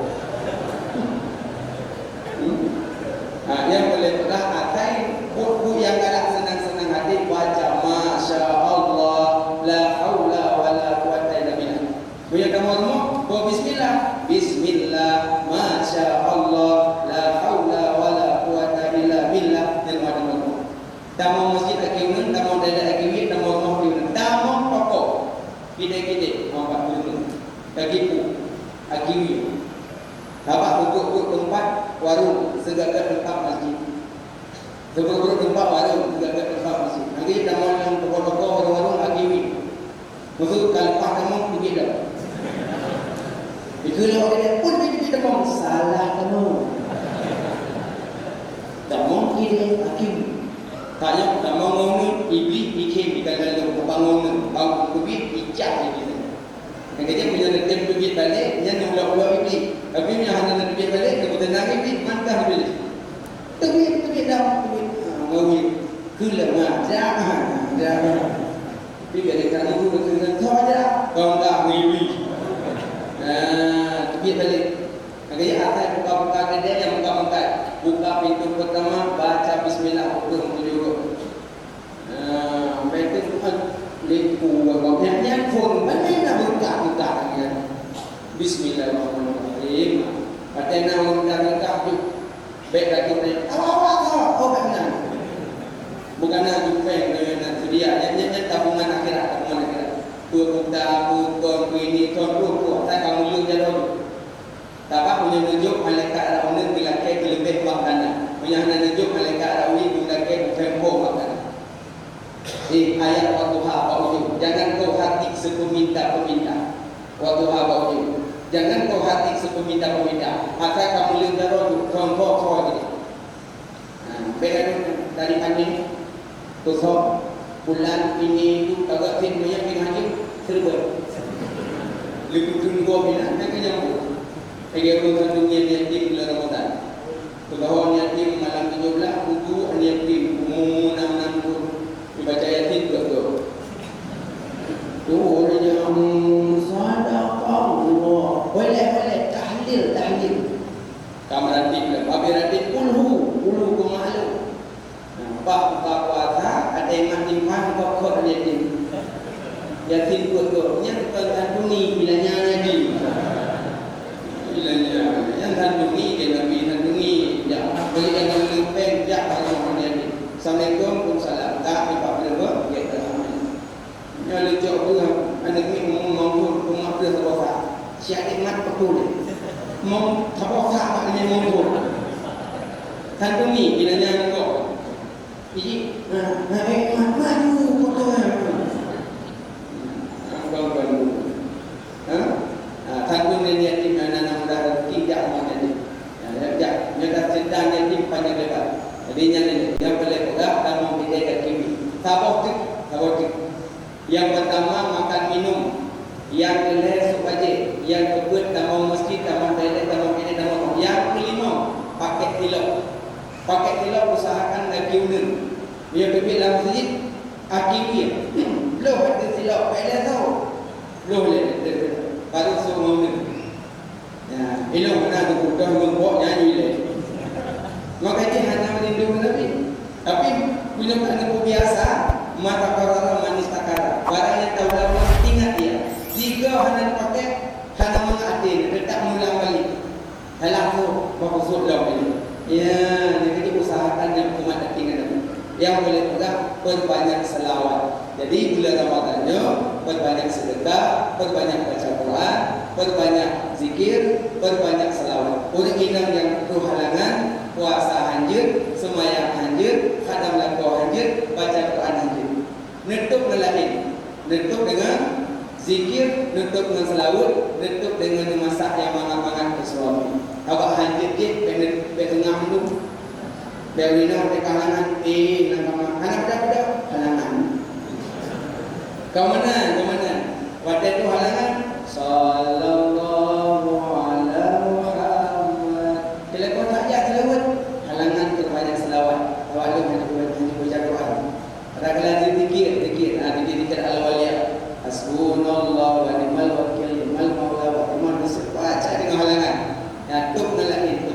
[SPEAKER 2] Yang boleh pernah atai buku yang galak senang-senang hati baca Masya Allah, la haula wala quwwata illa billah. Punya kamu semua, buat bismillah. Bismillah, Masya Allah, la haula wala quwwata illa billah. Dan macam-macam. Tamu masjid akiun, tamu daerah akiun, tamu rumah akiun, tamu pokok. Kide-kide, mampat dulu. Kagipu, akiun. Dapat duduk tempat warung segala tempat masjid. Duduk tempat warung segala tempat masjid. Nanti tamu yang pokok-pokok warung-warung akiun. Maksud kalau pak kamu pergi dah. Itu lah orang yang pun pergi dah salah kamu. Tak mungkin dia akiun. Tanya tak mau ngomong iblis ikhim di dalam bangun bang kubit ijak ini. Yang dia punya letem kubit balik, dia ulang-ulang iblis. Tapi yang hanya kubit balik, kemudian nak iblis mantap iblis. Kubit dah kubit ngomong kelemahan jangan. Tapi kalau kamu tu dengan tahu aja, kau tak iblis. Kubit balik. Agaknya atas buka-buka dia yang buka-buka. Buka pintu pertama, baca bismillah, hukum tujuh. Mereka tu kan lepu, banyak pun, banyak nak buka-buka kan. Bismillahirrahmanirrahim. Ada nak buka-buka tu, baik lagi ni. Awak, benar. Bukan nak jumpa dengan sedia. Yang tabungan akhirat. Buka, ini, tak kamu lu jalan. Dapat punya nunjuk malaikat Arawi bila ke lebih makanan. Punya nunjuk malaikat Arawi bila ke tempo makanan. Ayat waktu haba jangan kau hati sepeminta-peminta. Waktu haba jangan kau hati sepeminta-peminta. Maka kamu lihat contoh ini. Beda dari pandemi. Kusok bulan ini tu agak fit banyak haji serba. Lebih tunggu bila nak kenyang. Saya urusan dunia yatim bulan Ramadan. Bahwa yatim malam 17 untuk yatim umum 6 dibaca yatim betul. Tu orang yang sadaqah Allah. Boleh tahlil. Kamar yatim lah. Babi yatim kulhu kumalu. Pak puasa ada yang makan pokok yatim. Yatim betul. Yang terkandungi bilanya yatim. Yang kandungi dia Nabi kandungi ya bagi yang lempeng jak kalau dia ni. Assalamualaikum salam tak apa boleh ya amin. Ya lecok tu anak ni ngomong rumah dia terbosa. Siap nikmat betul. Mau terbosa tak ni ngomong. Kandungi bilanya kok. Jadi maju betul. Tanggung dan yatim anak-anak muda tidak menjadi. Mereka sedang yatim panjang lebar. Jadi yang boleh pegang dan membedakan kimi. Tabotik. Yang pertama makan minum. Yang kedua supaje. Yang kedua tamu masjid, tamu toilet, tamu ini, tamu. Yang kelima pakai tilap usahakan akiun. Dia pergi dalam masjid akiun. Loh ada tilap, ada tahu. Loh le. Baru suruh ngomong. Ya, elok kena tu bukan membuat nyanyi le. Maka dia hanya melindungi Nabi. Tapi punya anak biasa, mata perkara manis takara. Barang yang tahu lama ingat dia. Jika hanya pakai hanya mengadil, tetap mulang balik. Halahu bagus dah ini. Ya, jadi usahakan yang umat tinggal Nabi. Yang boleh pegang perbanyak selawat. Jadi bulan Ramadannya perbanyak sedekah, perbanyak baca Quran, perbanyak zikir, perbanyak selawat. Orang inang yang perlu halangan, puasa hanjir, semayang hanjir, khadam lakau hanjir, baca Quran hanjir. Nutup melain, nutup dengan zikir, nutup dengan selawat, nutup dengan masak yang mangat-mangat ke suami. Awak hanjir dia, tengah dulu. Berina di kalangan nama anak budak halangan. Kau mana? Waktu itu halangan. Sallallahu ala Muhammad. Telefon saja telefon. Halangan terbanyak selawat. Awalnya hanya baca Quran. Raglan zikir al-waliyah. Hasbunallah wa ni'mal wakil, ni'mal maula wa ni'mal nasir. Baca dengan halangan. Ya, tuk nalai.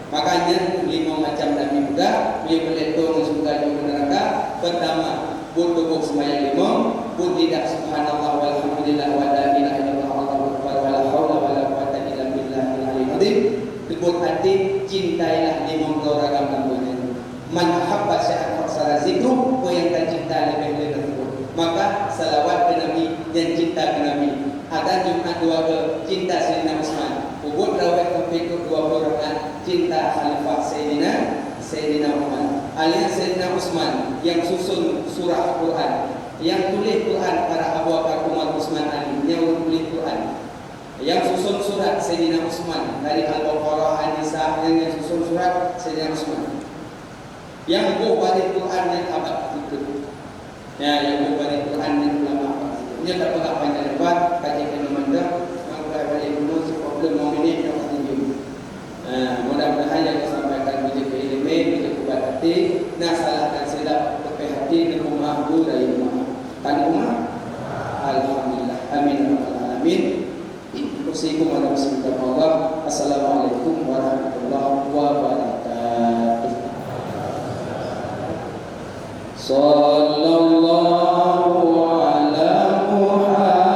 [SPEAKER 2] Makanya 5 macam Nabi juga beliau melihatkan surga dan neraka. Pertama, pun tubuh semayang 5, pun tidak subhanallah walhamdulillah wa la ilaha illallah wallahu akbar wa la haula wa la quwwata illa billahil aliyyil azim. Tebut hati, cintailah 5 ragam tambahnya. Man ahabba syai'an faksara zikru, yang tak cinta lebih tersebut. Maka salawat ke Nabi dan cinta ke Nabi. Ada Jumat 2 ke cinta Sayyidina Utsman. Ubud rawat kepikur 20 rakaat cinta Khalifah Sayyidina Umar. Alias Sayyidina Utsman yang susun surah Quran, yang tulis Quran para Abu Bakar, Umar, Utsman, Ali, yang tulis Quran, yang susun surat Sayyidina Utsman dari Al-Baqarah, An-Nisa, yang susun surat Sayyidina Utsman, yang buat Quran yang abad itu, ya, yang buat Quran yang ulama. Ini tak pernah panjang lebar kajian memandang balik dulu problem mominit yang tinggi. Mudah-mudahan yang disampaikan menjadi ilmu, menjadi kuat hati, nah salahkan silap tepi hati di rumah dari rumah. Kan rumah? Alhamdulillah. Amin ya rabbal alamin. Usikum wa rahmatullah. Assalamualaikum warahmatullahi wabarakatuh. Sallallahu ala Muhammad.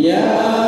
[SPEAKER 1] Ya